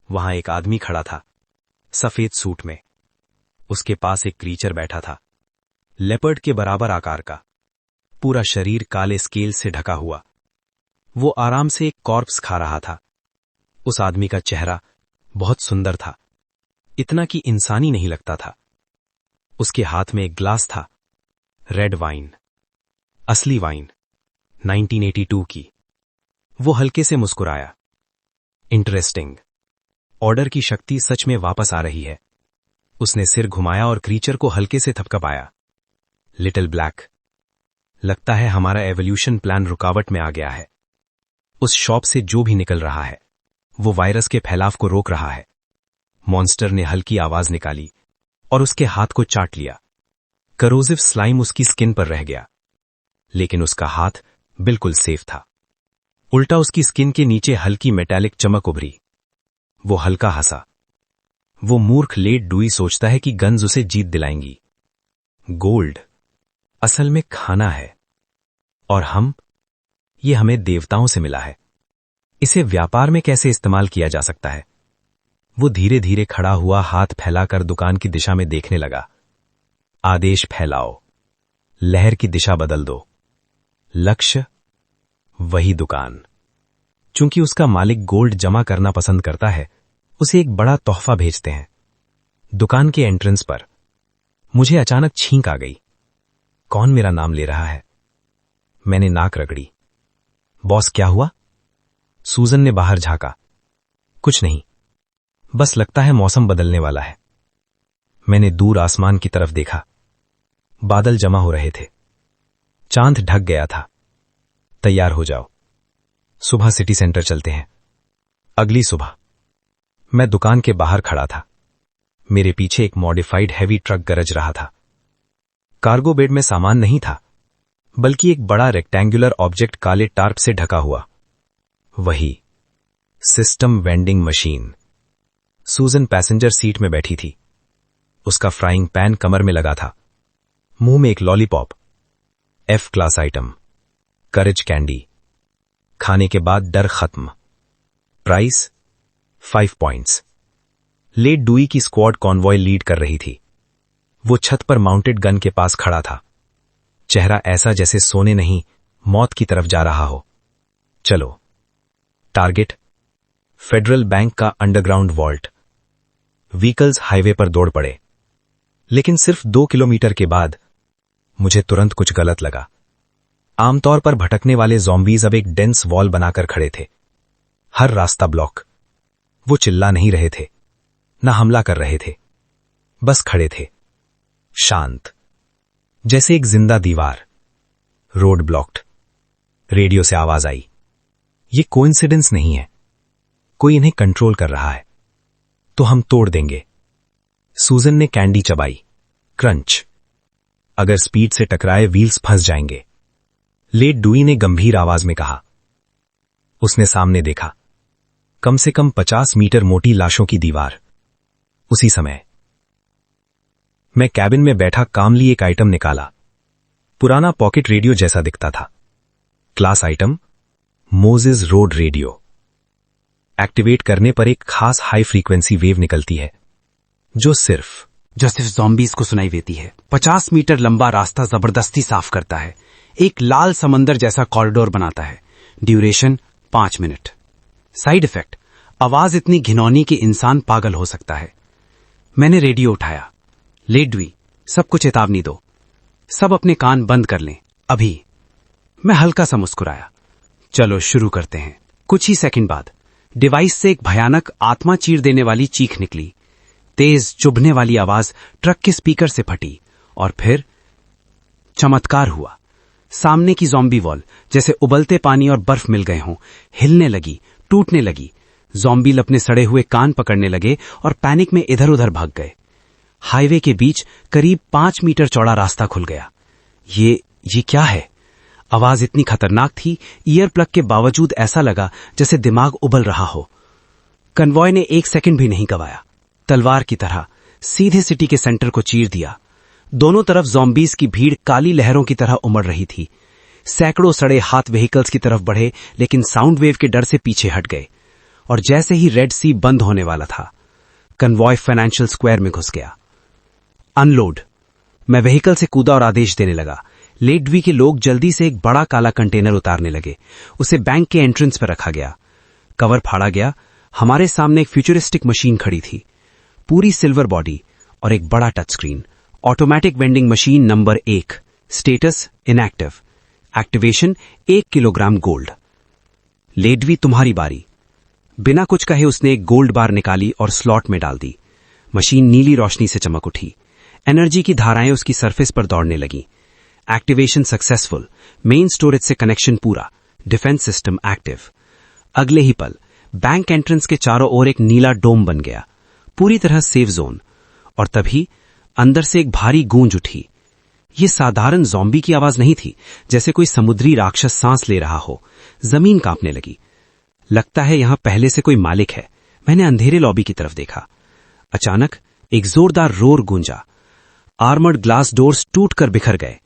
वहां एक आदमी खड़ा था, सफेद सूट में। उसके पास एक क्रीचर बैठा था, लेपर्ड के बराबर आकार का, पूरा शरीर काले स्केल से ढका हुआ। वो आराम से एक कॉर्प्स खा रहा था। उस आदमी का चेहरा बहुत सुंदर था, इतना कि इंसानी नहीं लगता था। उसके हाथ में एक ग्लास था, रेड वाइन, असली वाइन, 1982 की। वो हल्के से मुस्कुराया। इंटरेस्टिंग, ऑर्डर की शक्ति सच में वापस आ रही है। उसने सिर घुमाया और क्रीचर को हल्के से थपथपाया। लिटिल ब्लैक, लगता है हमारा एवोल्यूशन प्लान रुकावट में आ गया है। उस शॉप से जो भी निकल रहा है वो वायरस के फैलाव को रोक रहा है। मॉन्स्टर ने हल्की आवाज निकाली और उसके हाथ को चाट लिया। करोजिव स्लाइम उसकी स्किन पर रह गया, लेकिन उसका हाथ बिल्कुल सेफ था। उल्टा उसकी स्किन के नीचे हल्की मेटालिक चमक उभरी। वो हल्का हंसा। वो मूर्ख लेड डुई सोचता है कि गन्स उसे जीत दिलाएंगी। गोल्ड असल में खाना है, और ये हमें देवताओं से मिला है। इसे व्यापार में कैसे इस्तेमाल किया जा सकता है? वो धीरे धीरे खड़ा हुआ, हाथ फैलाकर दुकान की दिशा में देखने लगा। आदेश फैलाओ, लहर की दिशा बदल दो। लक्ष्य वही दुकान। चूंकि उसका मालिक गोल्ड जमा करना पसंद करता है, उसे एक बड़ा तोहफा भेजते हैं। दुकान के एंट्रेंस पर मुझे अचानक छींक आ गई। कौन मेरा नाम ले रहा है? मैंने नाक रगड़ी। बॉस, क्या हुआ? सूजन ने बाहर झांका। कुछ नहीं, बस लगता है मौसम बदलने वाला है। मैंने दूर आसमान की तरफ देखा। बादल जमा हो रहे थे, चांद ढक गया था। तैयार हो जाओ, सुबह सिटी सेंटर चलते हैं। अगली सुबह मैं दुकान के बाहर खड़ा था। मेरे पीछे एक मॉडिफाइड हैवी ट्रक गरज रहा था। कार्गो बेड में सामान नहीं था, बल्कि एक बड़ा रेक्टेंगुलर ऑब्जेक्ट काले टार्प से ढका हुआ। वही सिस्टम वेंडिंग मशीन। सूजन पैसेंजर सीट में बैठी थी। उसका फ्राइंग पैन कमर में लगा था, मुंह में एक लॉलीपॉप। F क्लास आइटम, करेज कैंडी। खाने के बाद डर खत्म। Price 5 points. लेड डुई की स्क्वाड कॉन्वॉय लीड कर रही थी। वो छत पर माउंटेड गन के पास खड़ा था, चेहरा ऐसा जैसे सोने नहीं मौत की तरफ जा रहा हो। चलो। टारगेट फेडरल बैंक का अंडरग्राउंड वॉल्ट। व्हीकल्स हाईवे पर दौड़ पड़े, लेकिन सिर्फ 2 किलोमीटर के बाद मुझे तुरंत कुछ गलत लगा। आमतौर पर भटकने वाले ज़ॉम्बीज अब एक डेंस वॉल बनाकर खड़े थे, हर रास्ता ब्लॉक। वो चिल्ला नहीं रहे थे, ना हमला कर रहे थे, बस खड़े थे, शांत, जैसे एक जिंदा दीवार। Road blocked. रेडियो से आवाज आई, ये कोइंसिडेंस नहीं है, कोई इन्हें कंट्रोल कर रहा है। तो हम तोड़ देंगे। सूजन ने कैंडी चबाई। क्रंच। अगर स्पीड से टकराए व्हील्स फंस जाएंगे, लेट डुई ने गंभीर आवाज में कहा। उसने सामने देखा, कम से कम 50 मीटर मोटी लाशों की दीवार। उसी समय मैं कैबिन में बैठा कामली एक आइटम निकाला। पुराना पॉकेट रेडियो जैसा दिखता था। Class item, Moses road radio. Activate करने पर एक खास हाई फ्रीक्वेंसी वेव निकलती है जो सिर्फ ज़ॉम्बीज को सुनाई देती है। 50 मीटर लंबा रास्ता जबरदस्ती साफ करता है। एक लाल समंदर जैसा कॉरिडोर बनाता है। Duration 5 minute. साइड इफेक्ट, आवाज इतनी घिनौनी कि इंसान पागल हो सकता है। मैंने रेडियो उठाया। लेट डुई, सबको चेतावनी दो। सब अपने कान बंद कर लें, अभी। मैं हल्का सा मुस्कुराया। चलो शुरू करते हैं। कुछ ही सेकंड बाद डिवाइस से एक भयानक आत्मा चीर देने वाली चीख निकली। तेज चुभने वाली आवाज ट्रक के स्पीकर से फटी और फिर चमत्कार हुआ। सामने की ज़ॉम्बी वॉल जैसे उबलते पानी और बर्फ मिल गए हों, हिलने लगी, टूटने लगी। ज़ॉम्बी अपने सड़े हुए कान पकड़ने लगे और पैनिक में इधर उधर भाग गए। हाईवे के बीच करीब 5 मीटर चौड़ा रास्ता खुल गया। ये क्या है? आवाज इतनी खतरनाक थी, ईयर प्लग के बावजूद ऐसा लगा जैसे दिमाग उबल रहा हो। कन्वॉय ने 1 सेकंड भी नहीं गवाया। तलवार की तरह सीधे सिटी के सेंटर को चीर दिया। दोनों तरफ ज़ॉम्बीज की भीड़ काली लहरों की तरह उमड़ रही थी। सैकड़ों सड़े हाथ व्हीकल्स की तरफ बढ़े, लेकिन साउंड वेव के डर से पीछे हट गए। और जैसे ही रेड सी बंद होने वाला था, कन्वॉय फाइनेंशियल स्क्वायर में घुस गया। अनलोड। मैं व्हीकल से कूदा और आदेश देने लगा। लेट डुई के लोग जल्दी से एक बड़ा काला कंटेनर उतारने लगे। उसे बैंक के एंट्रेंस पर रखा गया। कवर फाड़ा गया। हमारे सामने एक फ्यूचरिस्टिक मशीन खड़ी थी, पूरी सिल्वर बॉडी और एक बड़ा touch screen. Automatic vending machine number 1, status inactive, activation 1 kilogram gold. Le Dui, तुम्हारी बारी। बिना कुछ कहे उसने एक गोल्ड बार निकाली और स्लॉट में डाल दी। मशीन नीली रोशनी से चमक उठी। एनर्जी की धाराएं उसकी सरफेस पर दौड़ने लगी। एक्टिवेशन सक्सेसफुल, मेन स्टोरेज से कनेक्शन पूरा, डिफेंस सिस्टम एक्टिव। अगले ही पल बैंक एंट्रेंस के चारों ओर एक नीला डोम बन गया, पूरी तरह सेफ जोन। और तभी अंदर से एक भारी गूंज उठी। ये साधारण ज़ॉम्बी की आवाज नहीं थी, जैसे कोई समुद्री राक्षस सांस ले रहा हो। जमीन कांपने लगी। लगता है यहां पहले से कोई मालिक है। मैंने अंधेरे लॉबी की तरफ देखा। अचानक एक जोरदार रोर गूंजा। आर्मर्ड ग्लास डोर्स टूटकर बिखर गए।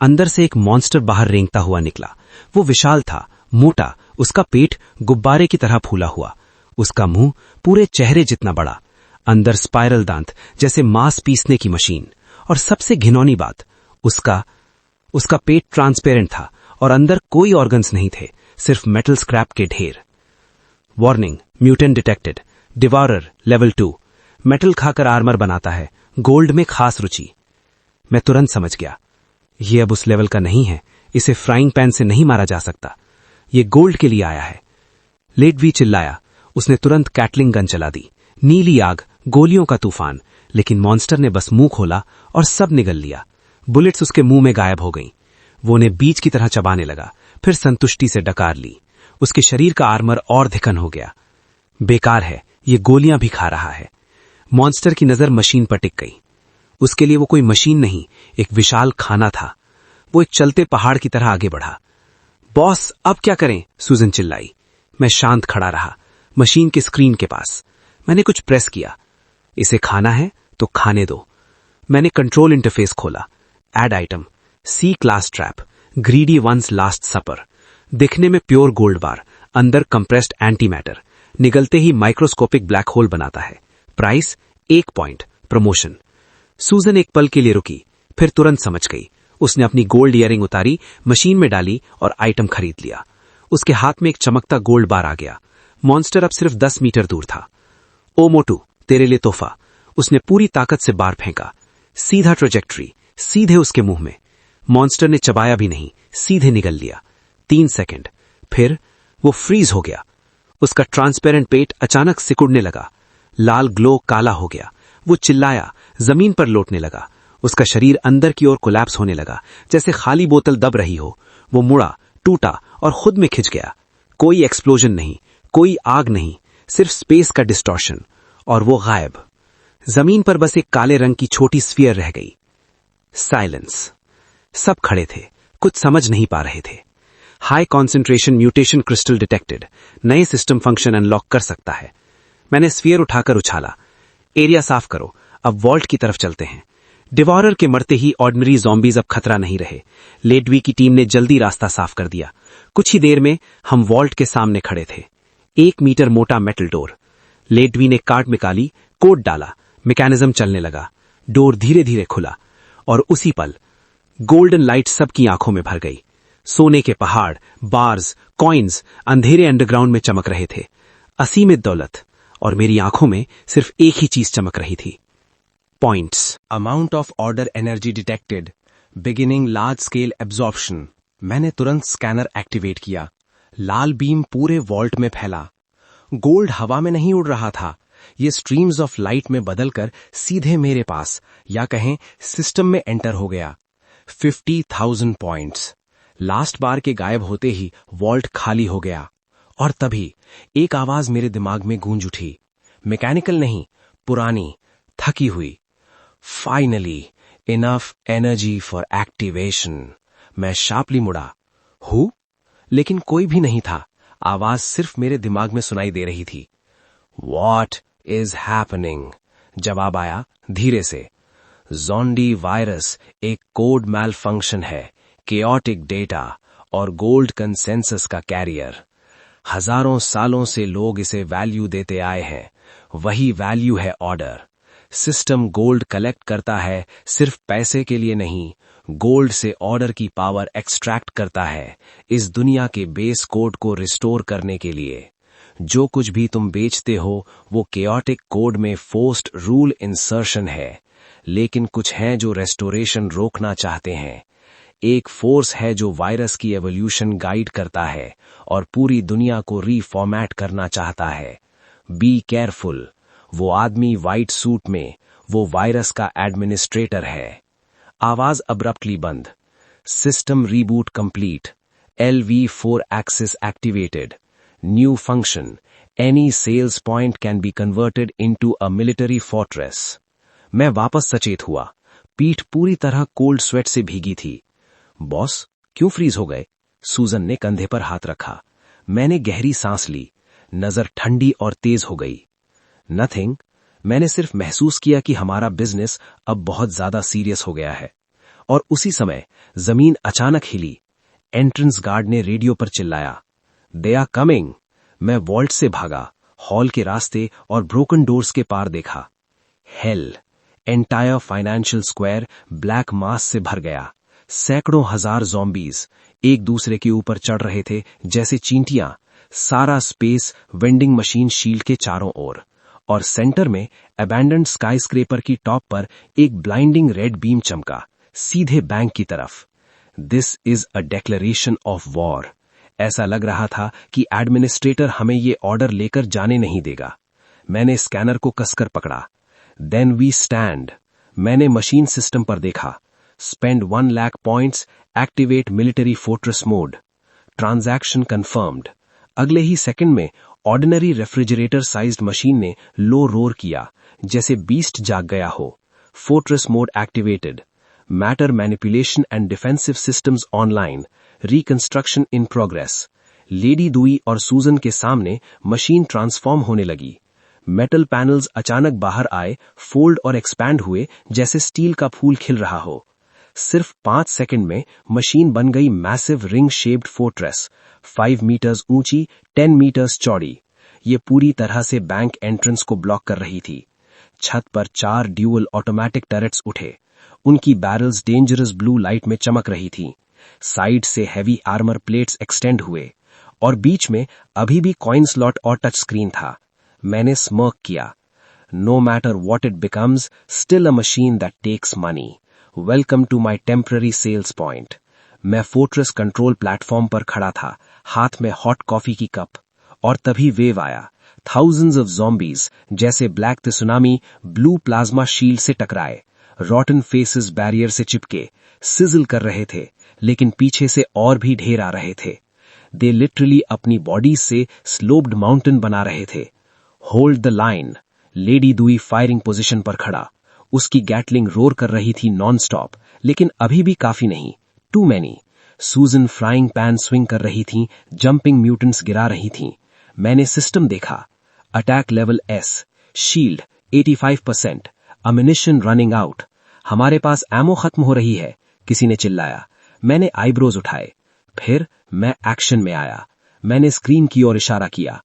अंदर से एक मॉन्स्टर बाहर रेंगता हुआ निकला। वो विशाल था, मोटा, उसका पेट गुब्बारे की तरह फूला हुआ, उसका मुंह पूरे चेहरे जितना बड़ा, अंदर स्पाइरल दांत जैसे मांस पीसने की मशीन। और सबसे घिनौनी बात, उसका पेट ट्रांसपेरेंट था और अंदर कोई ऑर्गन्स नहीं थे, सिर्फ मेटल स्क्रैप के ढेर। Warning, mutant detected, devourer level 2, metal खाकर आर्मर बनाता है, गोल्ड में खास रुचि। मैं तुरंत समझ गया, ये अब उस लेवल का नहीं है। इसे फ्राइंग पैन से नहीं मारा जा सकता। ये गोल्ड के लिए आया है। लेट डुई चिल्लाया। उसने तुरंत कैटलिंग गन चला दी। नीली आग, गोलियों का तूफान। लेकिन मॉन्स्टर ने बस मुंह खोला और सब निगल लिया। बुलेट्स उसके मुंह में गायब हो गईं। वो उन्हें बीज की तरह चबाने लगा, फिर संतुष्टि से डकार ली। उसके शरीर का आर्मर और धिकन हो गया। बेकार है, ये गोलियां भी खा रहा है। मॉन्स्टर की नजर मशीन पर टिक गई। उसके लिए वो कोई मशीन नहीं, एक विशाल खाना था। वो एक चलते पहाड़ की तरह आगे बढ़ा। बॉस, अब क्या करें? सूजन चिल्लाई। मैं शांत खड़ा रहा, मशीन के स्क्रीन के पास। मैंने कुछ प्रेस किया। इसे खाना है तो खाने दो। मैंने कंट्रोल इंटरफेस खोला। Add item, C class trap, greedy one's last supper. दिखने में प्योर गोल्ड बार, अंदर कंप्रेस्ड एंटी मैटर, निगलते ही माइक्रोस्कोपिक ब्लैक होल बनाता है। Price 1 point, promotion. सूजन एक पल के लिए रुकी, फिर तुरंत समझ गई। उसने अपनी गोल्ड ईयरिंग उतारी, मशीन में डाली और आइटम खरीद लिया। उसके हाथ में एक चमकता गोल्ड बार आ गया। मॉन्स्टर अब सिर्फ 10 मीटर दूर था। ओ मोटू, तेरे लिए तोहफा। उसने पूरी ताकत से बार फेंका। सीधा ट्रेजेक्ट्री, सीधे उसके मुंह में। मॉन्स्टर ने चबाया भी नहीं, सीधे निगल लिया। 3 सेकंड, फिर वो फ्रीज हो गया। उसका ट्रांसपेरेंट पेट अचानक सिकुड़ने लगा। लाल ग्लो काला हो गया। वो चिल्लाया, जमीन पर लौटने लगा। उसका शरीर अंदर की ओर कोलैप्स होने लगा, जैसे खाली बोतल दब रही हो। वो मुड़ा, टूटा और खुद में खिंच गया। कोई एक्सप्लोजन नहीं, कोई आग नहीं, सिर्फ स्पेस का डिस्टॉर्शन। और वो गायब। जमीन पर बस एक काले रंग की छोटी स्फीयर रह गई। साइलेंस। सब खड़े थे, कुछ समझ नहीं पा रहे थे। High concentration mutation crystal detected, नए सिस्टम फंक्शन अनलॉक कर सकता है। मैंने स्फीयर उठाकर उछाला। एरिया साफ करो, अब वॉल्ट की तरफ चलते हैं। डिवॉरर के मरते ही ऑर्डिनरी ज़ॉम्बीज अब खतरा नहीं रहे। लेडवी की टीम ने जल्दी रास्ता साफ कर दिया। कुछ ही देर में हम वॉल्ट के सामने खड़े थे। 1 मीटर मोटा मेटल डोर। लेडवी ने कार्ड निकाली, कोड डाला, मैकेनिज्म चलने लगा। डोर धीरे धीरे खुला और उसी पल गोल्डन लाइट सबकी आंखों में भर गई। सोने के पहाड़, बार्स, कॉइन्स अंधेरे अंडरग्राउंड में चमक रहे थे। असीमित दौलत। और मेरी आंखों में सिर्फ एक ही चीज चमक रही थी, points. Amount of order energy detected, beginning large scale absorption. मैंने तुरंत स्कैनर एक्टिवेट किया। लाल बीम पूरे वॉल्ट में फैला। गोल्ड हवा में नहीं उड़ रहा था, ये स्ट्रीम्स ऑफ लाइट में बदलकर सीधे मेरे पास, या कहें सिस्टम में एंटर हो गया। 50,000 पॉइंट्स। लास्ट बार के गायब होते ही वॉल्ट खाली हो गया। और तभी एक आवाज मेरे दिमाग में गूंज उठी, मैकेनिकल नहीं, पुरानी, थकी हुई। Finally enough energy for activation. मैं शार्पली मुड़ा। हूँ? लेकिन कोई भी नहीं था। आवाज सिर्फ मेरे दिमाग में सुनाई दे रही थी। What is happening? जवाब आया धीरे से। ज़ॉम्बी वायरस एक कोड मैल फंक्शन है, केओटिक डेटा और गोल्ड कंसेंसस का कैरियर। हजारों सालों से लोग इसे वैल्यू देते आए हैं। वही वैल्यू है ऑर्डर। सिस्टम गोल्ड कलेक्ट करता है, सिर्फ पैसे के लिए नहीं, गोल्ड से ऑर्डर की पावर एक्सट्रैक्ट करता है, इस दुनिया के बेस कोड को रिस्टोर करने के लिए। जो कुछ भी तुम बेचते हो वो केओटिक कोड में फोर्स्ड रूल इंसर्शन है। लेकिन कुछ हैं जो रेस्टोरेशन रोकना चाहते हैं। एक फोर्स है जो वायरस की एवोल्यूशन गाइड करता है और पूरी दुनिया को रीफॉर्मेट करना चाहता है। Be careful. वो आदमी व्हाइट सूट में, वो वायरस का एडमिनिस्ट्रेटर है। आवाज अब्रप्टली बंद। System reboot complete. LV4 axis activated. New function, any sales point can be converted into a military fortress. मैं वापस सचेत हुआ। पीठ पूरी तरह कोल्ड स्वेट से भीगी थी। बॉस, क्यों फ्रीज हो गए? सूजन ने कंधे पर हाथ रखा। मैंने गहरी सांस ली। नजर ठंडी और तेज हो गई। नथिंग। मैंने सिर्फ महसूस किया कि हमारा बिजनेस अब बहुत ज्यादा सीरियस हो गया है। और उसी समय जमीन अचानक हिली। एंट्रेंस गार्ड ने रेडियो पर चिल्लाया, दे आर कमिंग। मैं वॉल्ट से भागा, हॉल के रास्ते और ब्रोकन डोर्स के पार देखा। Hell. Entire financial square black mass से भर गया। सैकड़ों हजार ज़ॉम्बीज एक दूसरे के ऊपर चढ़ रहे थे जैसे चींटियां। सारा स्पेस वेंडिंग मशीन शील्ड के चारों ओर। और सेंटर में अबैंडन्ड स्काईस्क्रेपर की टॉप पर एक ब्लाइंडिंग रेड बीम चमका, सीधे बैंक की तरफ। This is a declaration of war. ऐसा लग रहा था कि एडमिनिस्ट्रेटर हमें ये ऑर्डर लेकर जाने नहीं देगा। मैंने स्कैनर को कसकर पकड़ा। Then we stand. मैंने मशीन सिस्टम पर देखा। Spend 1 lakh points, activate military fortress mode. Transaction confirmed. अगले ही सेकंड में ऑर्डिनरी रेफ्रिजरेटर साइज्ड मशीन ने लो रोर किया, जैसे बीस्ट जाग गया हो। Fortress mode activated. Matter manipulation and defensive systems online. Reconstruction in progress. Le Dui और सूजन के सामने मशीन ट्रांसफॉर्म होने लगी। मेटल पैनल्स अचानक बाहर आए, फोल्ड और एक्सपैंड हुए जैसे स्टील का फूल खिल रहा हो। सिर्फ 5 सेकंड में मशीन बन गई massive ring shaped fortress, 5 metres ऊंची, 10 मीटर्स चौड़ी। ये पूरी तरह से बैंक एंट्रेंस को ब्लॉक कर रही थी। छत पर 4 ड्यूअल ऑटोमेटिक टरेट्स उठे। उनकी बैरल्स डेंजरस ब्लू लाइट में चमक रही थी। साइड से हैवी आर्मर प्लेट्स एक्सटेंड हुए और बीच में अभी भी कॉइन स्लॉट और टच स्क्रीन था। मैंने स्मर्क किया। No matter what it becomes, still a machine that takes money. Welcome to my temporary sales point. मैं फोर्ट्रेस कंट्रोल प्लेटफॉर्म पर खड़ा था, हाथ में हॉट कॉफी की कप। और तभी वेव आया। थाउजेंड्स ऑफ ज़ॉम्बीज जैसे black tsunami blue plasma shield से टकराए। रॉटन फेसेस बैरियर से चिपके, सिजल कर रहे थे, लेकिन पीछे से और भी ढेर आ रहे थे। दे लिटरली अपनी बॉडीज से स्लोप्ड माउंटेन बना रहे थे। Hold the line. लेडी दुई फायरिंग पोजीशन पर खड़ा। उसकी गैटलिंग रोर कर रही थी नॉन स्टॉप, लेकिन अभी भी काफी नहीं, टू मैनी। सूजन फ्राइंग पैन स्विंग कर रही थी, जंपिंग म्यूटेंट्स गिरा रही थीं। मैंने सिस्टम देखा। Attack level S, shield 85%, ammunition running out. हमारे पास एमो खत्म हो रही है, किसी ने चिल्लाया। मैंने आईब्रोज उठाए। फिर मैं एक्शन में आया। मैंने स्क्रीन की ओर इशारा किया।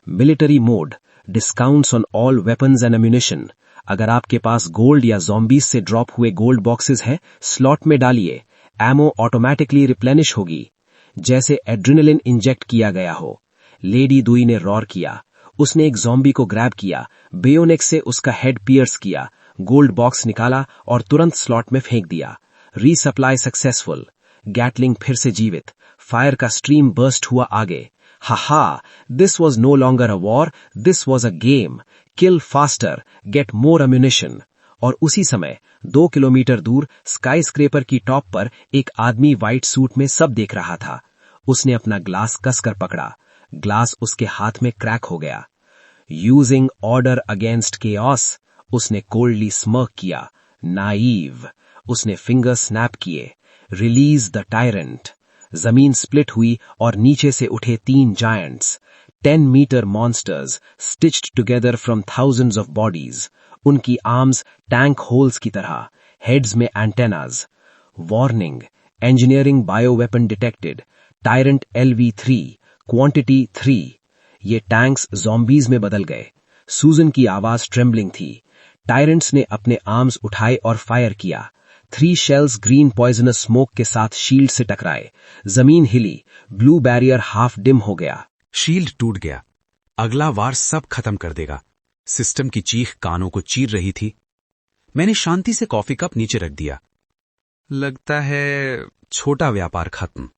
Military mode, discounts on all weapons and ammunition. अगर आपके पास गोल्ड या ज़ॉम्बीज से ड्रॉप हुए गोल्ड बॉक्सेस हैं, स्लॉट में डालिए, एमो ऑटोमेटिकली रिप्लेनिश होगी, जैसे एड्रेनलिन इंजेक्ट किया गया हो। लेडी दुई ने रॉर किया। उसने एक ज़ॉम्बी को ग्रैब किया, बेयोनेक से उसका हेड पियर्स किया, गोल्ड बॉक्स निकाला और तुरंत स्लॉट में फेंक दिया। Resupply successful. गैटलिंग फिर से जीवित। फायर का स्ट्रीम बर्स्ट हुआ आगे। हा, this was no longer a war, this was a game. Kill faster, get more ammunition. और उसी समय 2 किलोमीटर दूर स्काई स्क्रेपर की टॉप पर एक आदमी व्हाइट सूट में सब देख रहा था। उसने अपना ग्लास कसकर पकड़ा। ग्लास उसके हाथ में क्रैक हो गया। यूजिंग ऑर्डर अगेंस्ट केओस, उसने कोल्डली स्मर्क किया। नाइव। उसने फिंगर स्नैप किए। Release the tyrant. जमीन स्प्लिट हुई और नीचे से उठे 3 giants, 10 metre monsters, stitched together from thousands of bodies. उनकी आर्म्स टैंक होल्स की तरह, हेड्स में antennas. Warning, engineering bioweapon detected, tyrant LV3, quantity 3। ये टैंक्स ज़ॉम्बीज में बदल गए। सूजन की आवाज ट्रेम्बलिंग थी। टायरेंट्स ने अपने आर्म्स उठाए और फायर किया। 3 शेल्स ग्रीन पॉइजनस स्मोक के साथ शील्ड से टकराए। जमीन हिली। ब्लू बैरियर हाफ डिम हो गया। शील्ड टूट गया। अगला वार सब खत्म कर देगा। सिस्टम की चीख कानों को चीर रही थी। मैंने शांति से कॉफी कप नीचे रख दिया। लगता है छोटा व्यापार खत्म।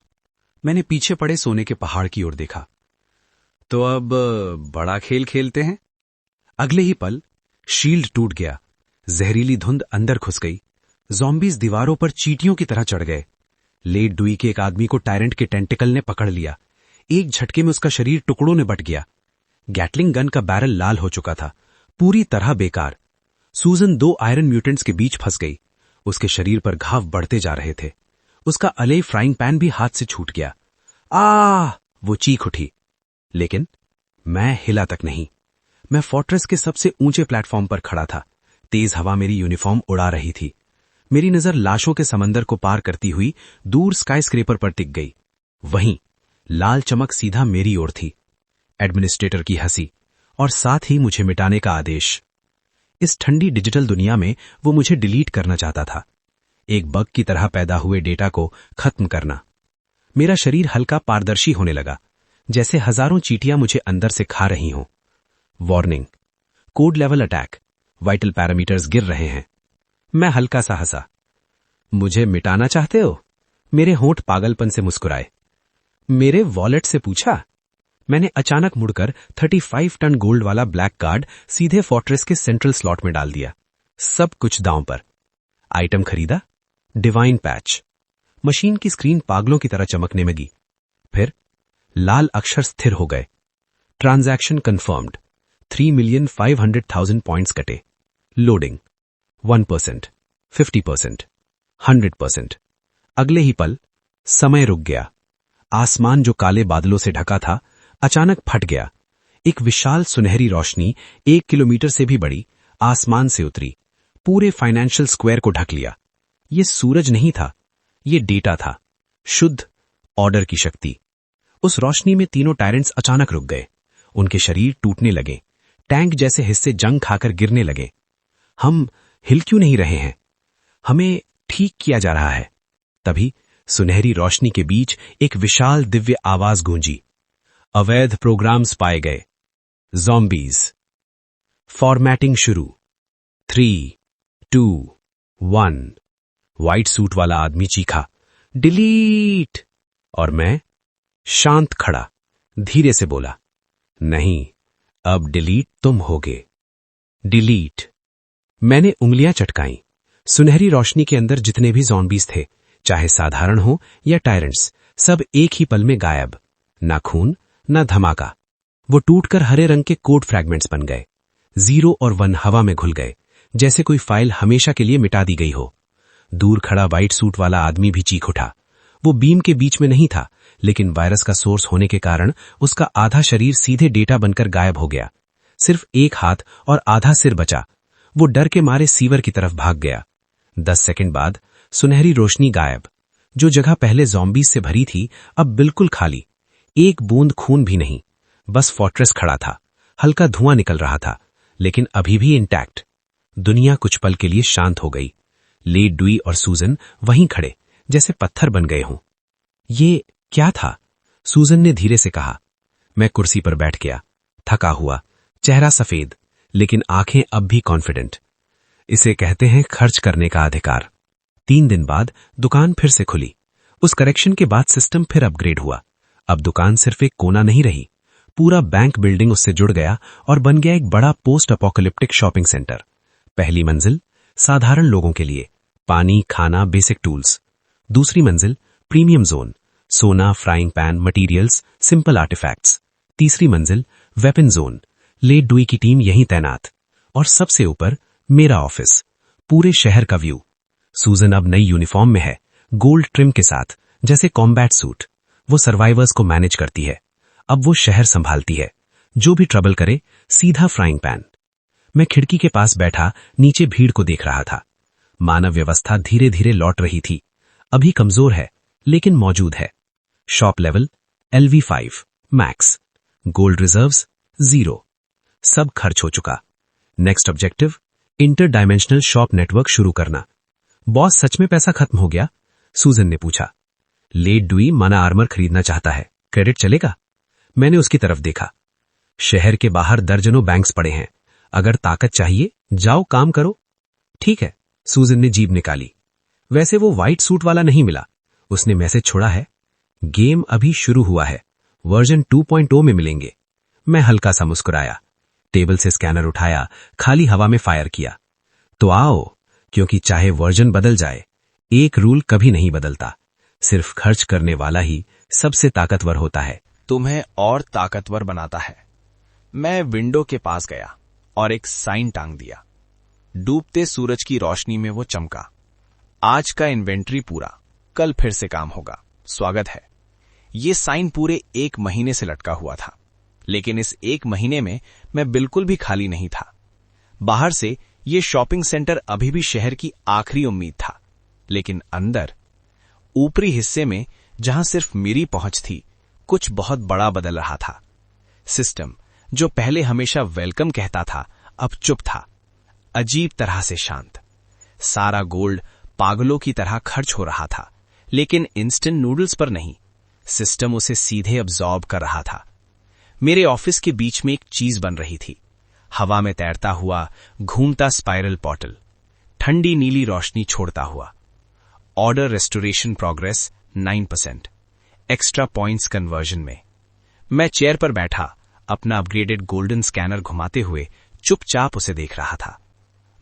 मैंने पीछे पड़े सोने के पहाड़ की ओर देखा। तो अब बड़ा खेल खेलते हैं। अगले ही पल शील्ड टूट गया। जहरीली धुंध अंदर घुस गई। ज़ॉम्बीज दीवारों पर चींटियों की तरह चढ़ गए। लेट डुई के एक आदमी को टायरेंट के टेंटिकल ने पकड़ लिया। एक झटके में उसका शरीर टुकड़ों में बट गया। गैटलिंग गन का बैरल लाल हो चुका था, पूरी तरह बेकार। सूजन 2 आयरन म्यूटेंट्स के बीच फंस गई। उसके शरीर पर घाव बढ़ते जा रहे थे। उसका अले फ्राइंग पैन भी हाथ से छूट गया। वो चीख उठी। लेकिन मैं हिला तक नहीं। मैं फोर्ट्रेस के सबसे ऊंचे प्लेटफॉर्म पर खड़ा था। तेज हवा मेरी यूनिफॉर्म उड़ा रही थी। मेरी नजर लाशों के समंदर को पार करती हुई दूर स्काई स्क्रेपर पर टिक गई। वहीं लाल चमक सीधा मेरी ओर थी। एडमिनिस्ट्रेटर की हंसी और साथ ही मुझे मिटाने का आदेश। इस ठंडी डिजिटल दुनिया में वो मुझे डिलीट करना चाहता था। एक बग की तरह पैदा हुए डेटा को खत्म करना। मेरा शरीर हल्का पारदर्शी होने लगा, जैसे हजारों चींटियां मुझे अंदर से खा रही हों। Warning, code level attack, vital parameters गिर रहे हैं। मैं हल्का सा हंसा। मुझे मिटाना चाहते हो? मेरे होंठ पागलपन से मुस्कुराए। मेरे वॉलेट से पूछा। मैंने अचानक मुड़कर 35 टन गोल्ड वाला ब्लैक कार्ड सीधे फोर्ट्रेस के सेंट्रल स्लॉट में डाल दिया। सब कुछ दांव पर। आइटम खरीदा, डिवाइन पैच। मशीन की स्क्रीन पागलों की तरह चमकने लगी। फिर लाल अक्षर स्थिर हो गए। Transaction confirmed. 3,500,000 पॉइंट्स कटे। लोडिंग 1%, 50%, 100%। अगले ही पल समय रुक गया। आसमान जो काले बादलों से ढका था अचानक फट गया। एक विशाल सुनहरी रोशनी 1 किलोमीटर से भी बड़ी आसमान से उतरी, पूरे फाइनेंशियल स्क्वायर को ढक लिया। ये सूरज नहीं था, ये डेटा था, शुद्ध ऑर्डर की शक्ति। उस रोशनी में तीनों टायरेंट्स अचानक रुक गए। उनके शरीर टूटने लगे। टैंक जैसे हिस्से जंग खाकर गिरने लगे। हम हिल क्यों नहीं रहे हैं? हमें ठीक किया जा रहा है। तभी सुनहरी रोशनी के बीच एक विशाल दिव्य आवाज गूंजी। अवैध प्रोग्राम्स पाए गए। ज़ॉम्बीज। फॉर्मेटिंग शुरू। 3, 2, 1। व्हाइट सूट वाला आदमी चीखा, डिलीट। और मैं शांत खड़ा, धीरे से बोला, नहीं, अब डिलीट तुम होगे। डिलीट। मैंने उंगलियां चटकाईं। सुनहरी रोशनी के अंदर जितने भी ज़ॉम्बीज थे, चाहे साधारण हो या टायरेंट्स, सब एक ही पल में गायब। ना खून, ना धमाका। वो टूटकर हरे रंग के कोड फ्रैगमेंट्स बन गए। 0 और 1 हवा में घुल गए, जैसे कोई फाइल हमेशा के लिए मिटा दी गई हो। दूर खड़ा व्हाइट सूट वाला आदमी भी चीख उठा। वो बीम के बीच में नहीं था, लेकिन वायरस का सोर्स होने के कारण उसका आधा शरीर सीधे डेटा बनकर गायब हो गया। सिर्फ एक हाथ और आधा सिर बचा। वो डर के मारे सीवर की तरफ भाग गया। 10 सेकंड बाद सुनहरी रोशनी गायब। जो जगह पहले ज़ॉम्बीज से भरी थी अब बिल्कुल खाली। एक बूंद खून भी नहीं। बस फोर्ट्रेस खड़ा था। हल्का धुआं निकल रहा था, लेकिन अभी भी इंटैक्ट। दुनिया कुछ पल के लिए शांत हो गई। ले डुई और सूजन वहीं खड़े, जैसे पत्थर बन गए हों। ये क्या था? सूजन ने धीरे से कहा। मैं कुर्सी पर बैठ गया, थका हुआ, चेहरा सफेद, लेकिन आंखें अब भी कॉन्फिडेंट। इसे कहते हैं खर्च करने का अधिकार। 3 दिन बाद दुकान फिर से खुली। उस करेक्शन के बाद सिस्टम फिर अपग्रेड हुआ। अब दुकान सिर्फ एक कोना नहीं रही, पूरा बैंक बिल्डिंग उससे जुड़ गया और बन गया एक बड़ा पोस्ट अपोकलिप्टिक शॉपिंग सेंटर। पहली मंजिल साधारण लोगों के लिए, पानी, खाना, बेसिक टूल्स। दूसरी मंजिल प्रीमियम जोन, सोना, frying pan, materials, simple artefacts. तीसरी मंजिल वेपन जोन, ले डुई की टीम यहीं तैनात। और सबसे ऊपर मेरा ऑफिस, पूरे शहर का व्यू। सूजन अब नई यूनिफॉर्म में है, गोल्ड ट्रिम के साथ, जैसे कॉम्बैट सूट। वो सर्वाइवर्स को मैनेज करती है। अब वो शहर संभालती है। जो भी ट्रबल करे, सीधा फ्राइंग पैन। मैं खिड़की के पास बैठा नीचे भीड़ को देख रहा था। मानव व्यवस्था धीरे धीरे लौट रही थी। अभी कमजोर है, लेकिन मौजूद है। Shop level LV5 max, gold reserves 0। सब खर्च हो चुका। Next objective inter dimensional shop network शुरू करना। बॉस, सच में पैसा खत्म हो गया? सूजन ने पूछा। ले डुई माना आर्मर खरीदना चाहता है, क्रेडिट चलेगा? मैंने उसकी तरफ देखा। शहर के बाहर दर्जनों बैंक्स पड़े हैं। अगर ताकत चाहिए, जाओ काम करो। ठीक है, सूजन ने जीभ निकाली। वैसे वो व्हाइट सूट वाला नहीं मिला। उसने मैसेज छोड़ा है, गेम अभी शुरू हुआ है, वर्जन 2.0 में मिलेंगे। मैं हल्का सा मुस्कुराया। टेबल से स्कैनर उठाया, खाली हवा में फायर किया। तो आओ, क्योंकि चाहे वर्जन बदल जाए, एक रूल कभी नहीं बदलता। सिर्फ खर्च करने वाला ही सबसे ताकतवर होता है। तुम्हें और ताकतवर बनाता है। मैं विंडो के पास गया और एक साइन टांग दिया। डूबते सूरज की रोशनी में वो चमका। आज का इन्वेंट्री पूरा, कल फिर से काम होगा, स्वागत है। ये साइन पूरे 1 महीने से लटका हुआ था, लेकिन इस 1 महीने में मैं बिल्कुल भी खाली नहीं था। बाहर से ये शॉपिंग सेंटर अभी भी शहर की आखिरी उम्मीद था, लेकिन अंदर, ऊपरी हिस्से में, जहां सिर्फ मेरी पहुंच थी, कुछ बहुत बड़ा बदल रहा था। सिस्टम, जो पहले हमेशा वेलकम कहता था, अब चुप था, अजीब तरह से शांत। सारा गोल्ड पागलों की तरह खर्च हो रहा था, लेकिन इंस्टेंट नूडल्स पर नहीं। सिस्टम उसे सीधे अब्सॉर्ब कर रहा था। मेरे ऑफिस के बीच में एक चीज बन रही थी, हवा में तैरता हुआ घूमता स्पाइरल पोर्टल, ठंडी नीली रोशनी छोड़ता हुआ। Order restoration progress 9%, extra points conversion में। मैं चेयर पर बैठा, अपना अपग्रेडेड गोल्डन स्कैनर घुमाते हुए चुपचाप उसे देख रहा था।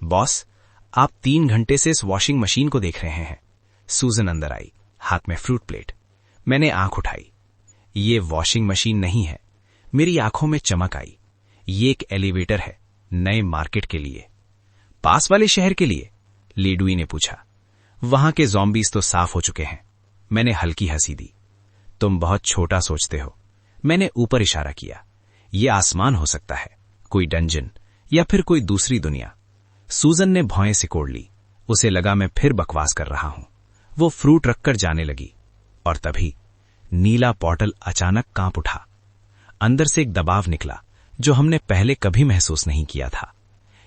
बॉस, आप 3 घंटे से इस वॉशिंग मशीन को देख रहे हैं। सूजन अंदर आई, हाथ में फ्रूट प्लेट। मैंने आंख उठाई। ये वॉशिंग मशीन नहीं है। मेरी आंखों में चमक आई। ये एक एलिवेटर है, नए मार्केट के लिए। पास वाले शहर के लिए? ले डुई ने पूछा। वहां के ज़ॉम्बीज तो साफ हो चुके हैं। मैंने हल्की हंसी दी। तुम बहुत छोटा सोचते हो। मैंने ऊपर इशारा किया। ये आसमान हो सकता है, कोई डंजन, या फिर कोई दूसरी दुनिया। सूजन ने भौएं सिकोड़ ली। उसे लगा मैं फिर बकवास कर रहा हूं। वो फ्रूट रखकर जाने लगी, और तभी नीला पोर्टल अचानक कांप उठा। अंदर से एक दबाव निकला जो हमने पहले कभी महसूस नहीं किया था।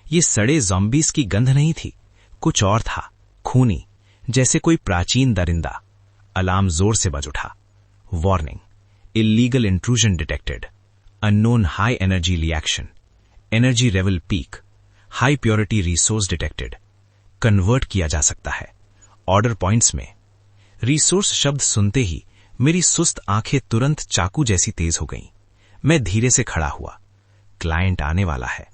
ये सड़े ज़ॉम्बीज की गंध नहीं थी, कुछ और था, खूनी, जैसे कोई प्राचीन दरिंदा। अलार्म जोर से बज उठा। Warning, illegal intrusion detected, unknown high energy reaction, energy level peak, high purity resource detected, convert किया जा सकता है। ऑर्डर पॉइंट्स में। रिसोर्स शब्द सुनते ही मेरी सुस्त आंखें तुरंत चाकू जैसी तेज हो गईं। मैं धीरे से खड़ा हुआ। क्लाइंट आने वाला है।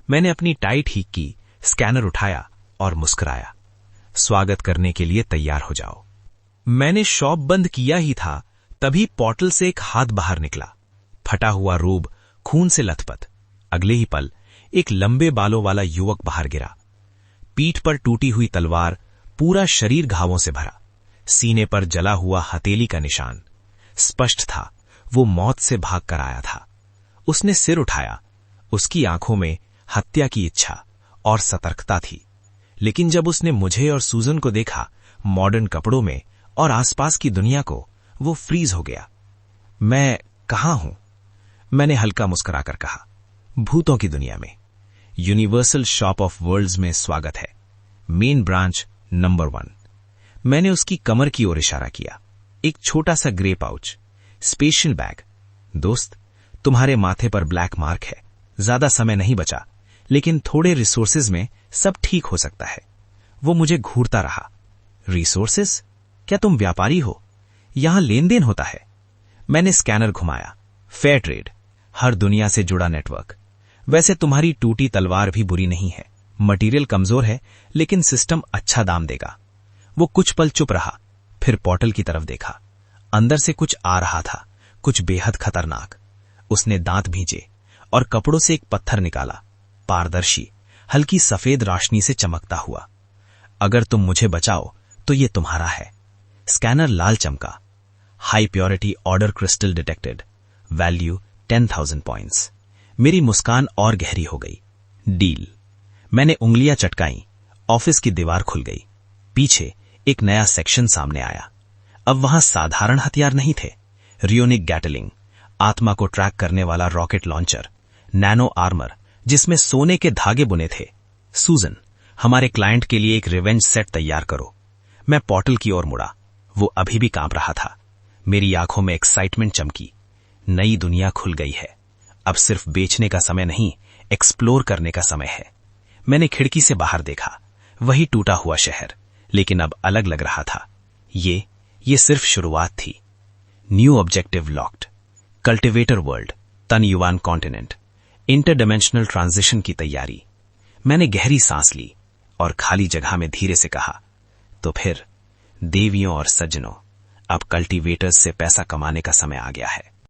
मैंने अपनी टाई ठीक की, स्कैनर उठाया और मुस्कुराया। स्वागत करने के लिए तैयार हो जाओ। मैंने शॉप बंद किया ही था, तभी पोर्टल से एक हाथ बाहर निकला, फटा हुआ रोब, खून से लथपथ। अगले ही पल एक लंबे बालों वाला युवक बाहर गिरा। पीठ पर टूटी हुई तलवार, पूरा शरीर घावों से भरा, सीने पर जला हुआ हथेली का निशान। स्पष्ट था वो मौत से भागकर आया था। उसने सिर उठाया। उसकी आंखों में हत्या की इच्छा और सतर्कता थी। लेकिन जब उसने मुझे और सूजन को देखा, मॉडर्न कपड़ों में और आसपास की दुनिया को, वो फ्रीज हो गया। मैं कहां हूं? मैंने हल्का मुस्कुराकर कहा, भूतों की दुनिया में। यूनिवर्सल शॉप ऑफ वर्ल्ड्स में स्वागत है, मेन ब्रांच नंबर 1। मैंने उसकी कमर की ओर इशारा किया। एक छोटा सा ग्रे पाउच, स्पेशल बैग। दोस्त, तुम्हारे माथे पर ब्लैक मार्क है। ज्यादा समय नहीं बचा, लेकिन थोड़े रिसोर्सेज में सब ठीक हो सकता है। वो मुझे घूरता रहा। रिसोर्सेज? क्या तुम व्यापारी हो? यहां लेन देन होता है। मैंने स्कैनर घुमाया। फेयर ट्रेड, हर दुनिया से जुड़ा नेटवर्क। वैसे तुम्हारी टूटी तलवार भी बुरी नहीं है। मटेरियल कमजोर है, लेकिन सिस्टम अच्छा दाम देगा। वो कुछ पल चुप रहा, फिर पोर्टल की तरफ देखा। अंदर से कुछ आ रहा था, कुछ बेहद खतरनाक। उसने दांत भींचे और कपड़ों से एक पत्थर निकाला, पारदर्शी, हल्की सफेद रोशनी से चमकता हुआ। अगर तुम मुझे बचाओ तो ये तुम्हारा है। स्कैनर लाल चमका। High purity order crystal detected, value 10,000 points. मेरी मुस्कान और गहरी हो गई। डील। मैंने उंगलियां चटकाईं। ऑफिस की दीवार खुल गई। पीछे एक नया सेक्शन सामने आया। अब वहां साधारण हथियार नहीं थे। रियोनिक गैटलिंग, आत्मा को ट्रैक करने वाला रॉकेट लॉन्चर, नैनो आर्मर जिसमें सोने के धागे बुने थे। सूजन, हमारे क्लाइंट के लिए एक रिवेंज सेट तैयार करो। मैं पोर्टल की ओर मुड़ा। वो अभी भी कांप रहा था। मेरी आंखों में एक्साइटमेंट चमकी। नई दुनिया खुल गई है। अब सिर्फ बेचने का समय नहीं, एक्सप्लोर करने का समय है। मैंने खिड़की से बाहर देखा। वही टूटा हुआ शहर, लेकिन अब अलग लग रहा था। ये सिर्फ शुरुआत थी। New objective locked. Cultivator world, तन युवान कॉन्टिनेंट, इंटरडिमेंशनल ट्रांजिशन की तैयारी। मैंने गहरी सांस ली और खाली जगह में धीरे से कहा, तो फिर देवियों और सज्जनों, अब कल्टिवेटर्स से पैसा कमाने का समय आ गया है।